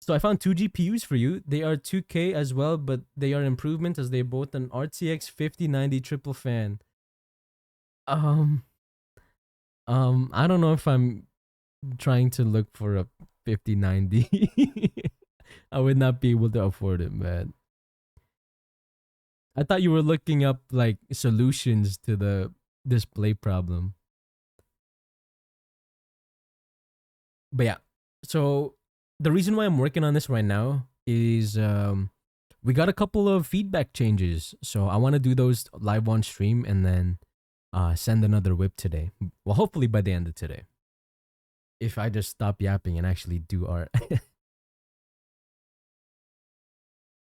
So I found two GPUs for you. They are 2K as well, but they are improvements as they're both an RTX 5090 triple fan. Um, I don't know if I'm trying to look for a 5090. I would not be able to afford it, man. I thought you were looking up like solutions to the display problem. But yeah, so the reason why I'm working on this right now is we got a couple of feedback changes. So I want to do those live on stream and then send another whip today. Well, hopefully by the end of today. If I just stop yapping and actually do art.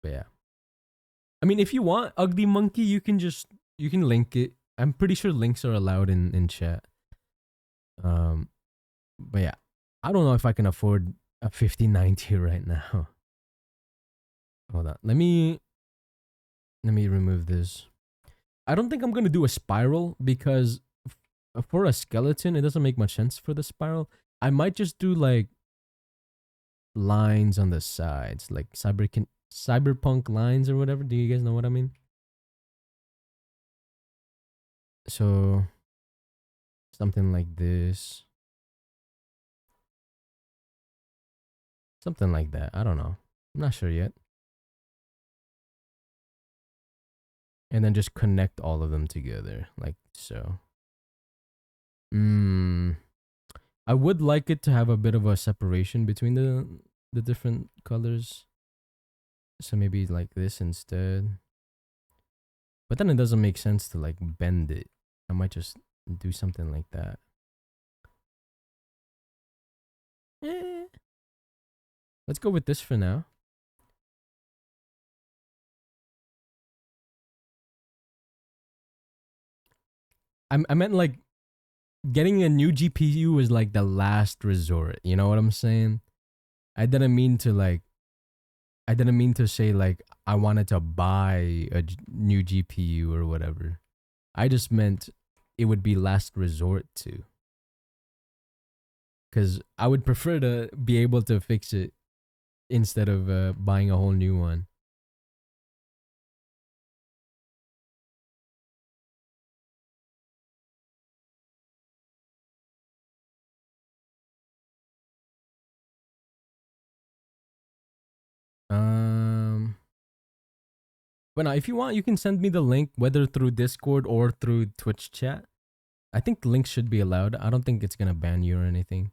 But yeah. I mean, if you want Ugly Monkey, you can link it. I'm pretty sure links are allowed in chat. But yeah, I don't know if I can afford a 5090 right now. Hold on. Let me remove this. I don't think I'm gonna do a spiral because for a skeleton, it doesn't make much sense for the spiral. I might just do like lines on the sides, like cyberpunk lines or whatever. Do you guys know what I mean? So something like this. Something like that. I don't know. I'm not sure yet. And then just connect all of them together like so. I would like it to have a bit of a separation between the different colors. So maybe like this instead. But then it doesn't make sense to like bend it. I might just do something like that. Eh. Let's go with this for now. I meant like getting a new GPU was like the last resort. You know what I'm saying? I didn't mean to like. I didn't mean to say like I wanted to buy a new GPU or whatever. I just meant it would be last resort to. Because I would prefer to be able to fix it instead of buying a whole new one. Um, but now, if you want, you can send me the link whether through Discord or through Twitch chat. I think links should be allowed. I don't think it's gonna ban you or anything.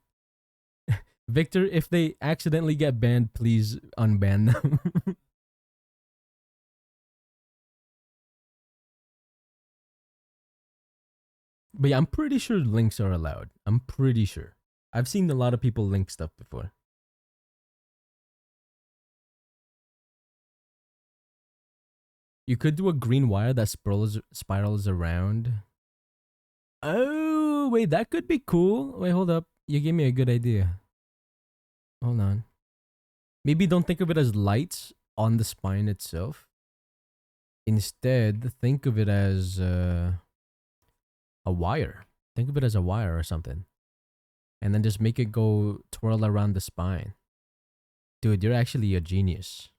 Victor, if they accidentally get banned, please unban them. But yeah, I'm pretty sure links are allowed. I'm pretty sure. I've seen a lot of people link stuff before. You could do a green wire that spirals around. Oh, wait, that could be cool. Wait, hold up. You gave me a good idea. Hold on. Maybe don't think of it as lights on the spine itself. Instead, think of it as a wire. Think of it as a wire or something. And then just make it go twirl around the spine. Dude, you're actually a genius.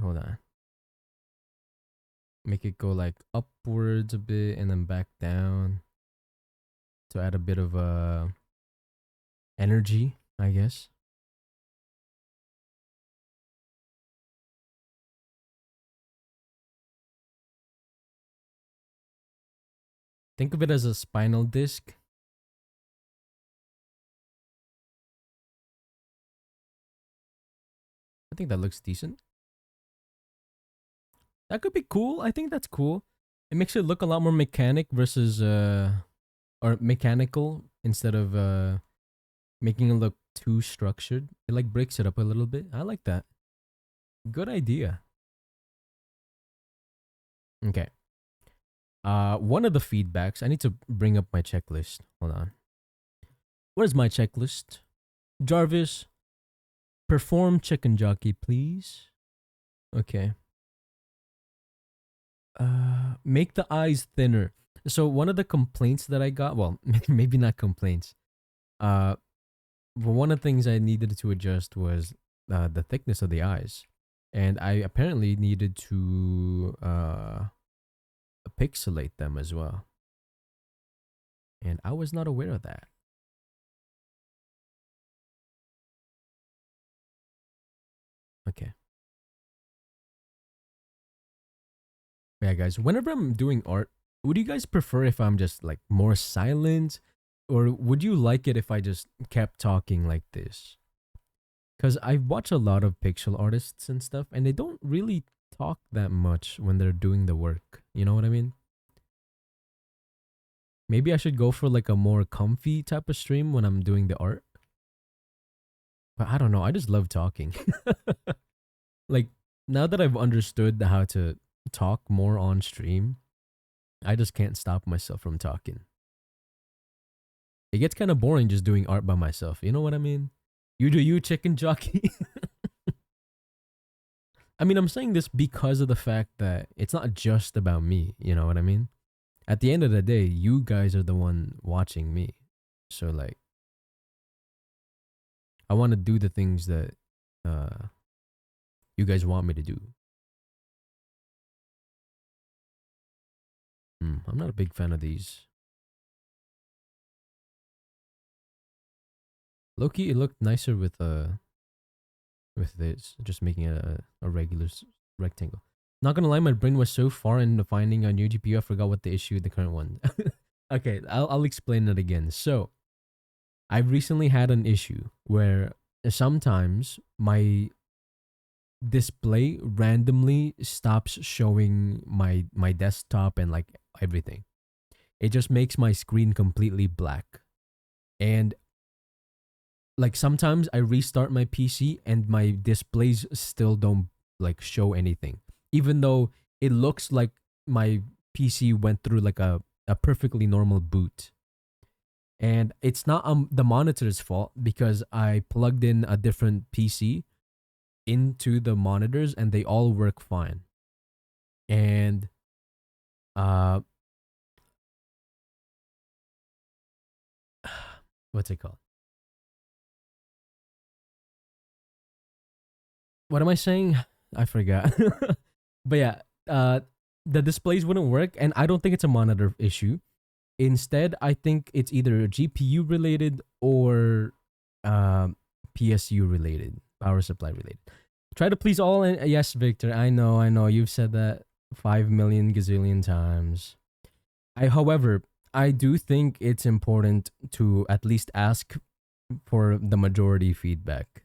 Hold on. Make it go like upwards a bit and then back down to add a bit of energy, I guess. Think of it as a spinal disc. I think that looks decent. That could be cool. I think that's cool. It makes it look a lot more mechanic versus or mechanical instead of making it look too structured. It like breaks it up a little bit. I like that. Good idea. Okay. One of the feedbacks. I need to bring up my checklist. Hold on. Where's my checklist? Jarvis, perform chicken jockey, please. Okay. Make the eyes thinner. So one of the complaints that I got, well, maybe not complaints. But one of the things I needed to adjust was the thickness of the eyes, and I apparently needed to pixelate them as well, and I was not aware of that. Okay. Yeah, guys. Whenever I'm doing art, would you guys prefer if I'm just like more silent, or would you like it if I just kept talking like this? Because I watch a lot of pixel artists and stuff, and they don't really talk that much when they're doing the work. You know what I mean? Maybe I should go for like a more comfy type of stream when I'm doing the art. But I don't know. I just love talking. Like now that I've understood how to talk more on stream, I just can't stop myself from talking. It gets kind of boring just doing art by myself. You know what I mean? You do you, chicken jockey. I mean, I'm saying this because of the fact that it's not just about me. You know what I mean? At the end of the day, you guys are the one watching me. So like, I want to do the things that you guys want me to do. I'm not a big fan of these. Loki, it looked nicer with this, just making a regular rectangle. Not gonna lie, my brain was so far into finding a new GPU, I forgot what the issue with the current one. Okay, I'll explain it again. So, I've recently had an issue where sometimes my display randomly stops showing my desktop and like everything. It just makes my screen completely black. And Like sometimes I restart my PC and my displays still don't like show anything, even though it looks like my PC went through like a perfectly normal boot. And it's not the monitor's fault because I plugged in a different PC into the monitors and they all work fine. And uh what's it called? What am I saying? I forgot. But yeah, the displays wouldn't work, and I don't think it's a monitor issue. Instead, I think it's either GPU related or PSU related, power supply related. Try to please all. And yes, Victor, I know. You've said that 5 million gazillion times. However, I do think it's important to at least ask for the majority feedback.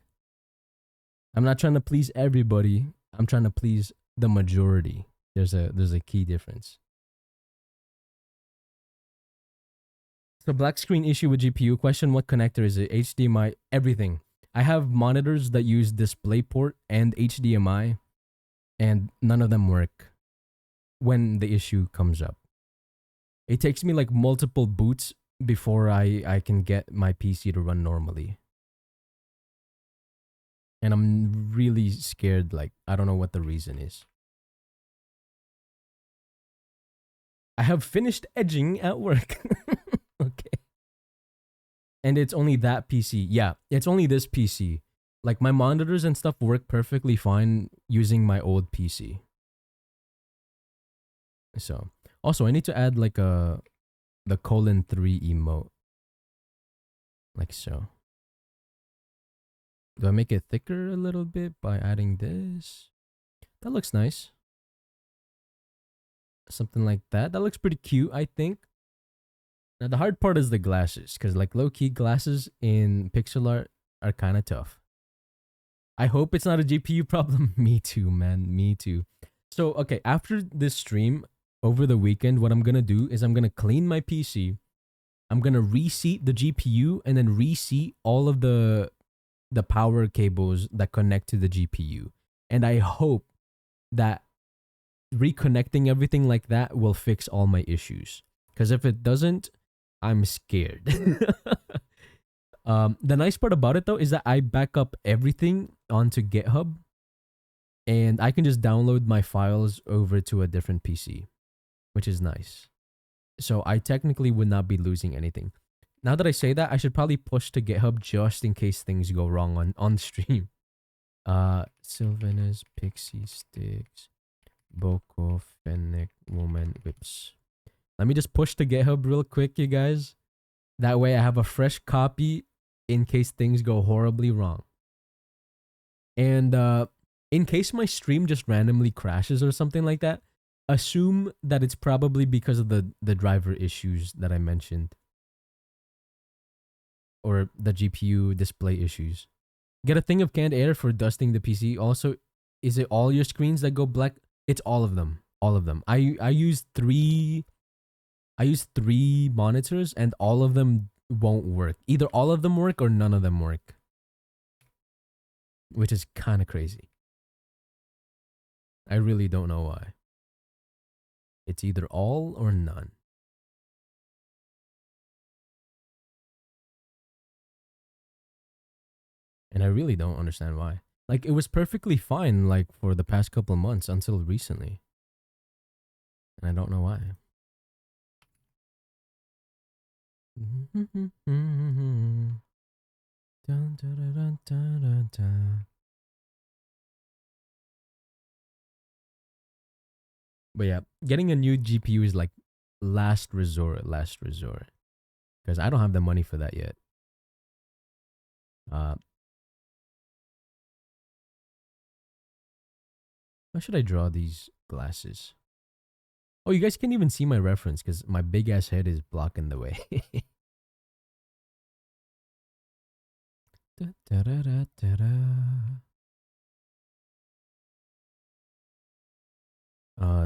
I'm not trying to please everybody. I'm trying to please the majority. There's a key difference. So black screen issue with GPU question, what connector is it? HDMI, everything. I have monitors that use DisplayPort and HDMI and none of them work when the issue comes up. It takes me like multiple boots before I can get my PC to run normally. And I'm really scared, like I don't know what the reason is. I have finished edging at work. Okay. And it's only that PC. Yeah, it's only this PC. Like my monitors and stuff work perfectly fine using my old PC. So, also I need to add like the :3 emote. Like so. Do I make it thicker a little bit by adding this? That looks nice. Something like that. That looks pretty cute, I think. Now the hard part is the glasses, because like low key glasses in pixel art are kind of tough. I hope it's not a GPU problem. Me too, man. Me too. So okay, after this stream over the weekend, what I'm gonna do is I'm gonna clean my PC. I'm gonna reseat the GPU and then reseat all of the power cables that connect to the GPU. And I hope that reconnecting everything like that will fix all my issues. Because if it doesn't, I'm scared. The nice part about it though is that I back up everything onto GitHub and I can just download my files over to a different PC, which is nice. So I technically would not be losing anything. Now that I say that, I should probably push to GitHub just in case things go wrong on stream. Sylvanus, Pixie Sticks, Boko, Fennec, Woman, Whips. Let me just push to GitHub real quick, you guys. That way I have a fresh copy in case things go horribly wrong. And in case my stream just randomly crashes or something like that, assume that it's probably because of the driver issues that I mentioned. Or the GPU display issues. Get a thing of canned air for dusting the PC. Also, is it all your screens that go black? It's all of them. All of them. I use three monitors and all of them won't work. Either all of them work or none of them work. Which is kind of crazy. I really don't know why. It's either all or none. And I really don't understand why. Like, it was perfectly fine, like, for the past couple of months until recently. And I don't know why. But yeah, getting a new GPU is like last resort, last resort. Because I don't have the money for that yet. How should I draw these glasses? Oh, you guys can't even see my reference because my big ass head is blocking the way.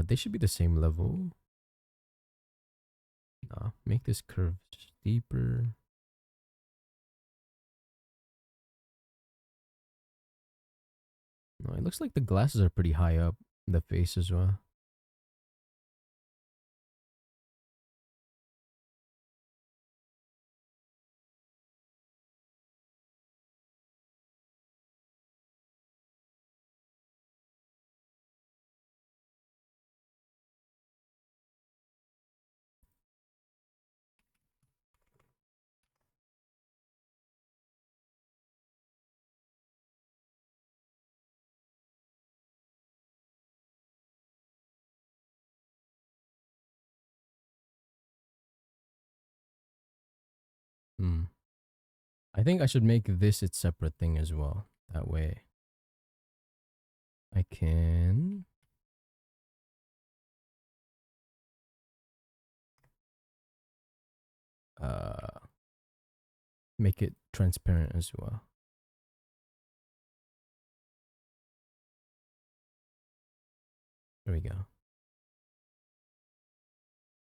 They should be the same level. Make this curve steeper. No, it looks like the glasses are pretty high up. The face as well. Hmm. I think I should make this its separate thing as well. That way I can uh make it transparent as well. There we go.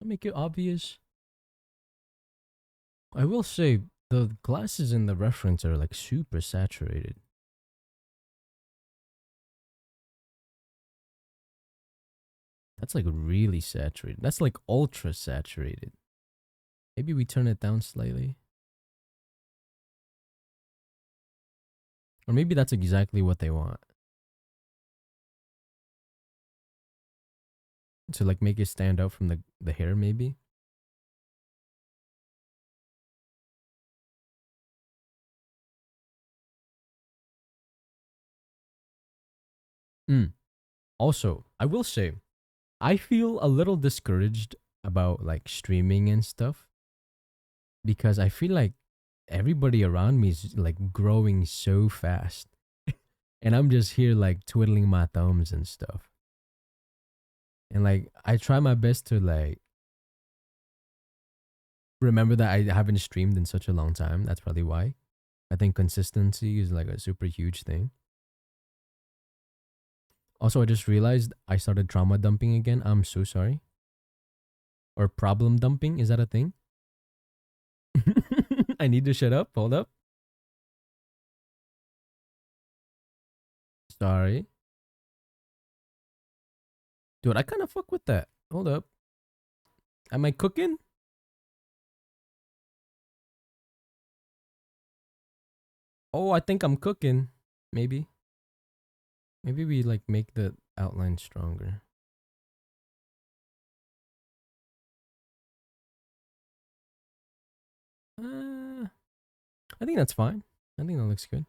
I'll make it obvious. I will say the glasses in the reference are like super saturated. That's like really saturated. That's like ultra saturated. Maybe we turn it down slightly. Or maybe that's exactly what they want. To like make it stand out from the hair maybe. Also, I will say I feel a little discouraged about like streaming and stuff because I feel like everybody around me is like growing so fast. And I'm just here like twiddling my thumbs and stuff. And like I try my best to like remember that I haven't streamed in such a long time. That's probably why. I think consistency is like a super huge thing. Also, I just realized I started trauma dumping again. I'm so sorry. Or problem dumping, is that a thing? I need to shut up. Hold up. Sorry. Dude, I kind of fuck with that. Hold up. Am I cooking? Oh, I think I'm cooking. Maybe. Maybe we like make the outline stronger. I think that's fine. I think that looks good.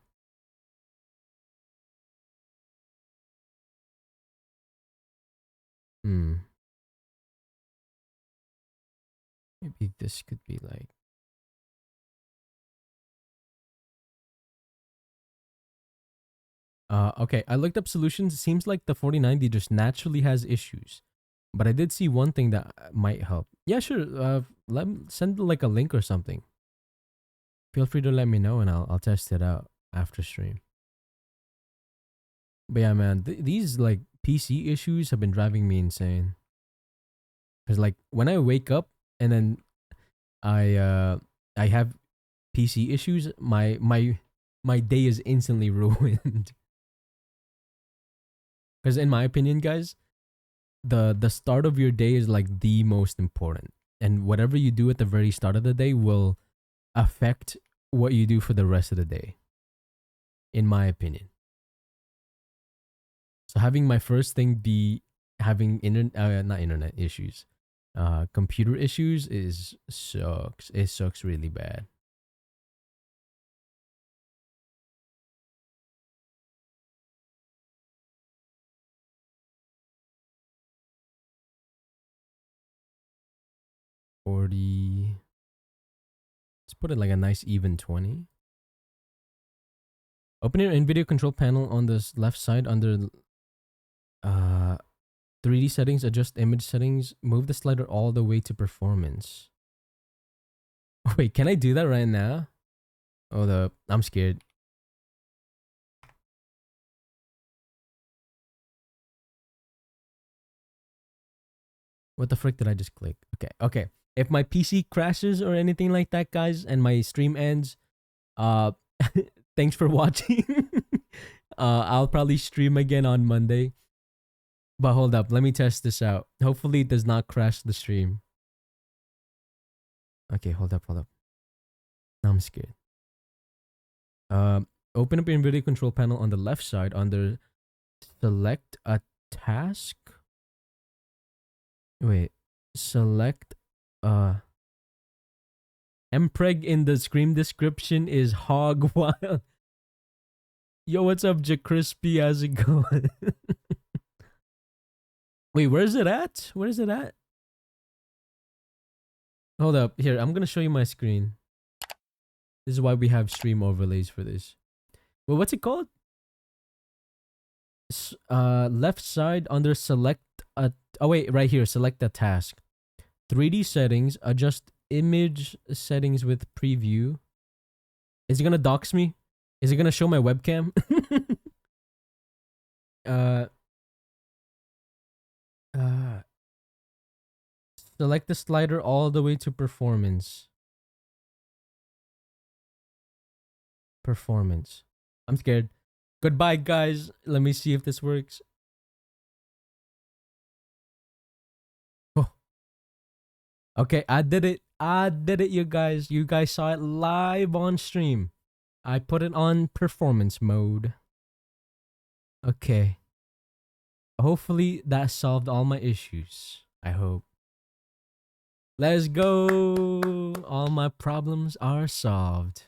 Maybe this could be like. Okay, I looked up solutions. It seems like the 4090 just naturally has issues. But I did see one thing that might help. Yeah, sure. Send like a link or something. Feel free to let me know and I'll test it out after stream. But yeah, man, these like PC issues have been driving me insane. Cause like when I wake up and then I have PC issues, my day is instantly ruined. Because in my opinion, guys, the start of your day is like the most important, and whatever you do at the very start of the day will affect what you do for the rest of the day. In my opinion. So having my first thing be having not internet issues, computer issues is sucks. It sucks really bad. $40. Let's put it like a nice even 20. Open your NVIDIA control panel on the left side under 3D settings, adjust image settings, move the slider all the way to performance. Wait, can I do that right now? Hold up, I'm scared. What the frick did I just click? Okay. If my PC crashes or anything like that, guys, and my stream ends, uh, thanks for watching. I'll probably stream again on Monday. But hold up, let me test this out. Hopefully it does not crash the stream. Okay, hold up, hold up. Now I'm scared. Open up your video control panel on the left side under select a task. Wait, select Mpreg in the screen description is hog wild. Yo, what's up, Crispy? How's it going? Wait, where's it at? Where is it at? Hold up. Here, I'm gonna show you my screen. This is why we have stream overlays for this. Well, what's it called? Left side under select a... Oh, wait, right here. Select a task. 3D settings. Adjust image settings with preview. Is it gonna dox me? Is it gonna show my webcam? Select the slider all the way to performance. Performance. I'm scared. Goodbye, guys. Let me see if this works. Oh. Okay, I did it. I did it, you guys. You guys saw it live on stream. I put it on performance mode. Okay. Hopefully that solved all my issues. I hope. Let's go. All my problems are solved.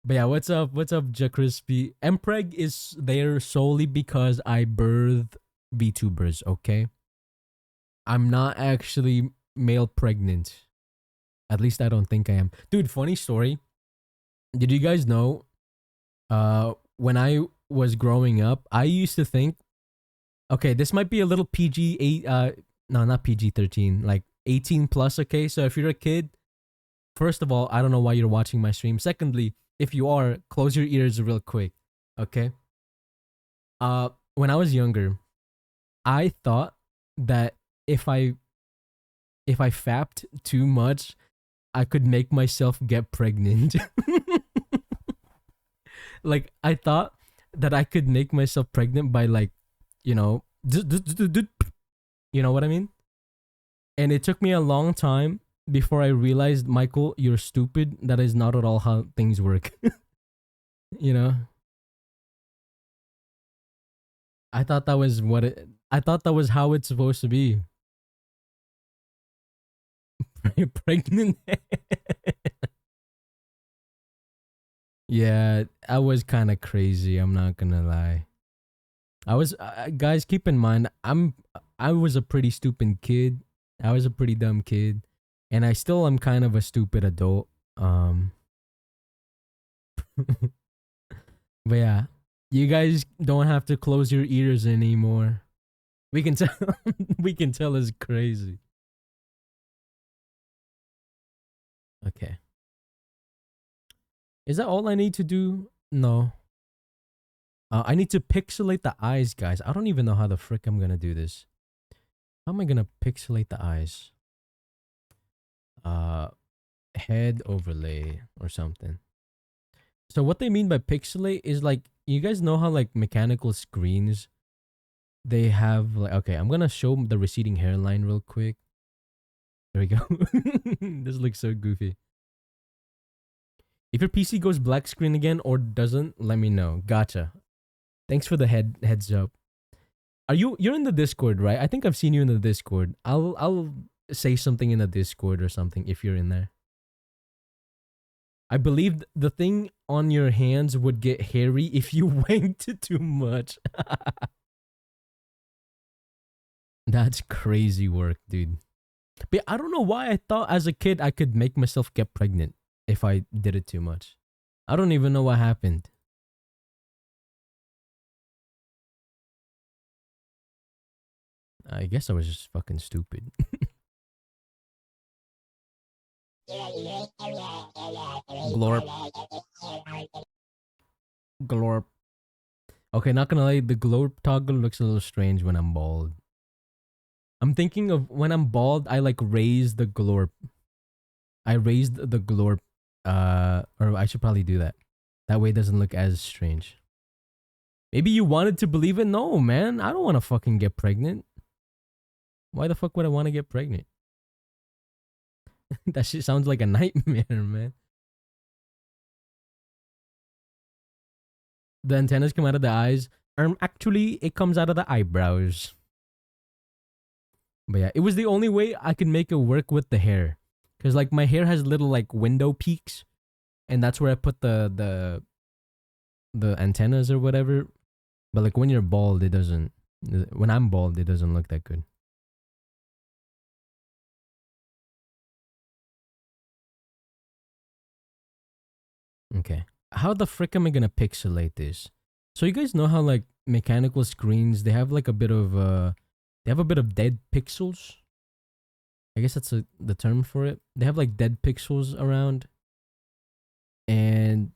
But yeah, what's up? What's up, Crispy? Mpreg is there solely because I birth VTubers, okay? I'm not actually male pregnant. At least I don't think I am. Dude, funny story. Did you guys know when I was growing up, I used to think, okay, this might be a little PG-8, no, not PG-13, like 18 plus, okay? So if you're a kid, first of all, I don't know why you're watching my stream. Secondly, if you are, close your ears real quick, okay? When I was younger, I thought that if I fapped too much, I could make myself get pregnant. Like, I thought that I could make myself pregnant by, like, you know, you know what I mean? And it took me a long time before I realized, Michael, you're stupid. That is not at all how things work. You know? I thought that was I thought that was how it's supposed to be. Pregnant. Yeah, I was kind of crazy. I'm not gonna lie. I was guys, keep in mind, I was a pretty stupid kid. I was a pretty dumb kid, and I still am kind of a stupid adult. But yeah, you guys don't have to close your ears anymore. We can tell. We can tell it's crazy. Okay. Is that all I need to do? No. I need to pixelate the eyes, guys. I don't even know how the frick I'm gonna do this. How am I gonna pixelate the eyes? Head overlay or something. So what they mean by pixelate is, like, you guys know how, like, mechanical screens, they have, like, okay, I'm gonna show the receding hairline real quick. There we go. This looks so goofy. If your PC goes black screen again or doesn't, let me know. Gotcha. Thanks for the heads up. You're in the Discord, right? I think I've seen you in the Discord. I'll say something in the Discord or something if you're in there. I believe the thing on your hands would get hairy if you wanked too much. That's crazy work, dude. But I don't know why I thought as a kid I could make myself get pregnant if I did it too much. I don't even know what happened. I guess I was just fucking stupid. Glorp. Glorp. Okay, not gonna lie, the glorp toggle looks a little strange when I'm bald. I'm thinking of when I'm bald, I like raise the glorp. I raised the glorp. Or I should probably do that. That way it doesn't look as strange. Maybe you wanted to believe it. No, man. I don't want to fucking get pregnant. Why the fuck would I want to get pregnant? That shit sounds like a nightmare, man. The antennas come out of the eyes. Actually, it comes out of the eyebrows. But yeah, it was the only way I could make it work with the hair. Cause like my hair has little like window peaks, and that's where I put the antennas or whatever. But like when you're bald, it doesn't. When I'm bald, it doesn't look that good. Okay. How the frick am I gonna pixelate this? So you guys know how like mechanical screens they have like a bit of they have a bit of dead pixels. I guess that's the term for it. They have like dead pixels around, and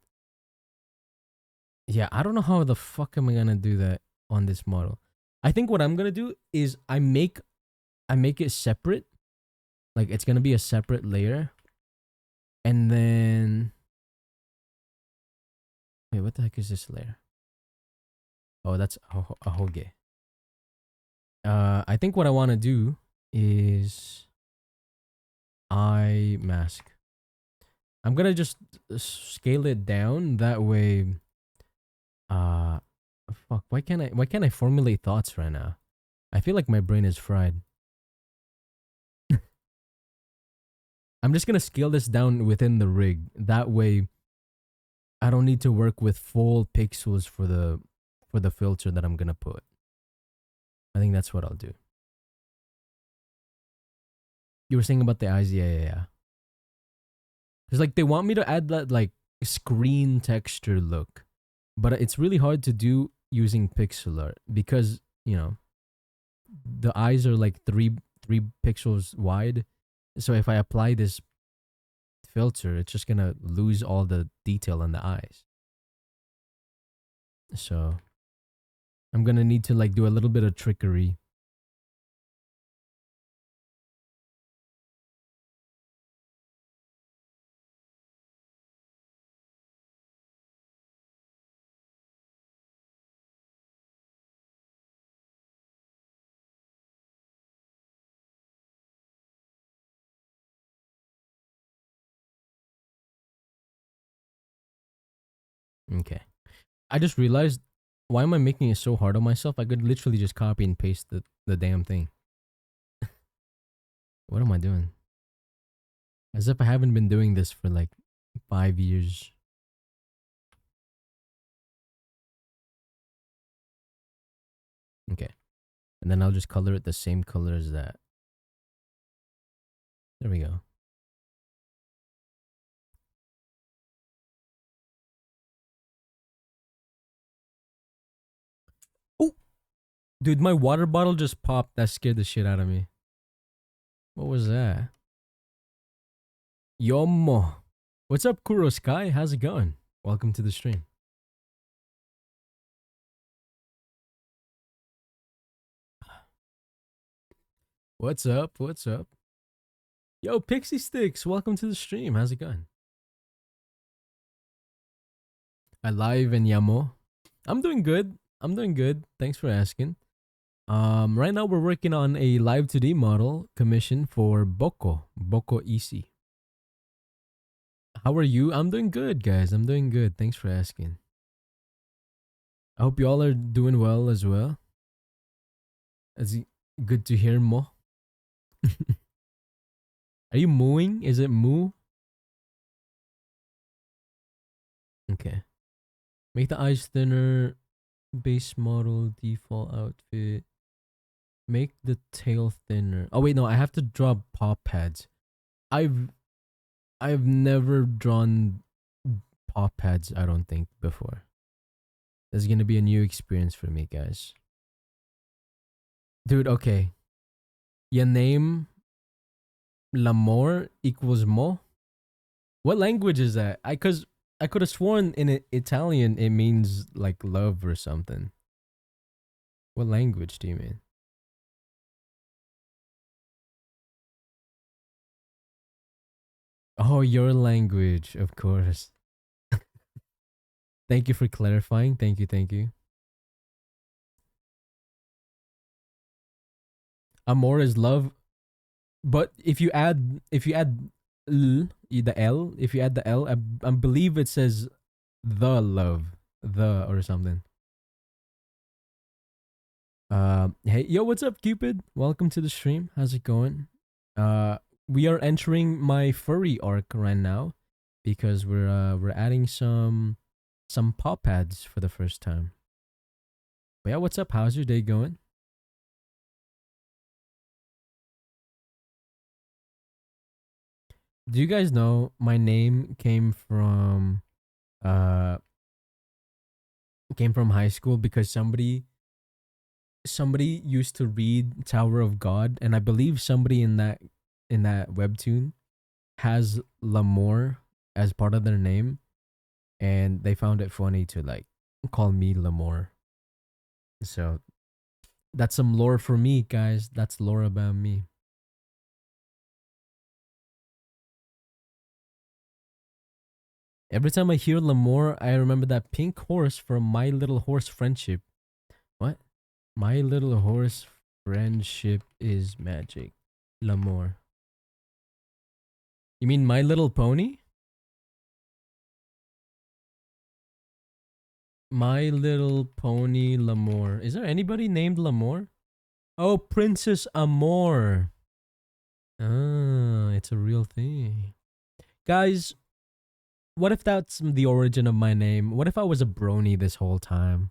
yeah, I don't know how the fuck am I gonna do that on this model. I think what I'm gonna do is I make it separate, like it's gonna be a separate layer, and then wait, what the heck is this layer? Oh, that's a hoge. I think what I want to do is eye mask. I'm gonna just scale it down that way. Uh, fuck. Why can't I formulate thoughts right now? I feel like my brain is fried. I'm just gonna scale this down within the rig. That way, I don't need to work with full pixels for the filter that I'm gonna put. I think that's what I'll do. You were saying about the eyes, yeah. Cause like they want me to add that like screen texture look, but it's really hard to do using pixel art because you know the eyes are like three pixels wide. So if I apply this filter, it's just gonna lose all the detail on the eyes. So I'm gonna need to like do a little bit of trickery. Okay. I just realized, why am I making it so hard on myself? I could literally just copy and paste the damn thing. What am I doing? As if I haven't been doing this for like 5 years. Okay. And then I'll just color it the same color as that. There we go. Oh, dude, my water bottle just popped. That scared the shit out of me. What was that? Yomo. What's up, Kuro Sky? How's it going? Welcome to the stream. What's up? What's up? Yo, Pixie Sticks, welcome to the stream. How's it going? Alive and Yamo. I'm doing good. I'm doing good. Thanks for asking. Right now we're working on a live 2D model commission for Boko Easy. How are you? I'm doing good, guys. I'm doing good. Thanks for asking. I hope you all are doing well as well. It's good to hear Mo. Are you mooing? Is it moo? Okay. Make the eyes thinner. Base model, default outfit. Make the tail thinner. Oh wait, no, I have to draw paw pads. I've never drawn paw pads, I don't think, before. This is gonna be a new experience for me, guys. Dude, okay. Your name Lamore equals mo? What language is that? I could have sworn in Italian it means like love or something. What language do you mean? Oh, your language, of course. Thank you for clarifying. Thank you. Thank you. Amor is love, but if you add the L, if you add the L, I believe it says the love, the or something. Hey, yo, what's up, Cupid? Welcome to the stream. How's it going? Uh, we are entering my furry arc right now because we're adding some paw pads for the first time. But yeah, what's up? How's your day going? Do you guys know my name uh came from high school because somebody used to read Tower of God, and I believe somebody in that webtoon has Lamore as part of their name, and they found it funny to like call me Lamore. So that's some lore for me, guys. That's lore about me. Every time I hear Lamore, I remember that pink horse from My Little Horse Friendship. What? My Little Horse Friendship is magic. Lamore. You mean My Little Pony? My Little Pony Lamore. Is there anybody named Lamore? Oh, Princess Amore. Ah, it's a real thing. Guys, what if that's the origin of my name? What if I was a brony this whole time?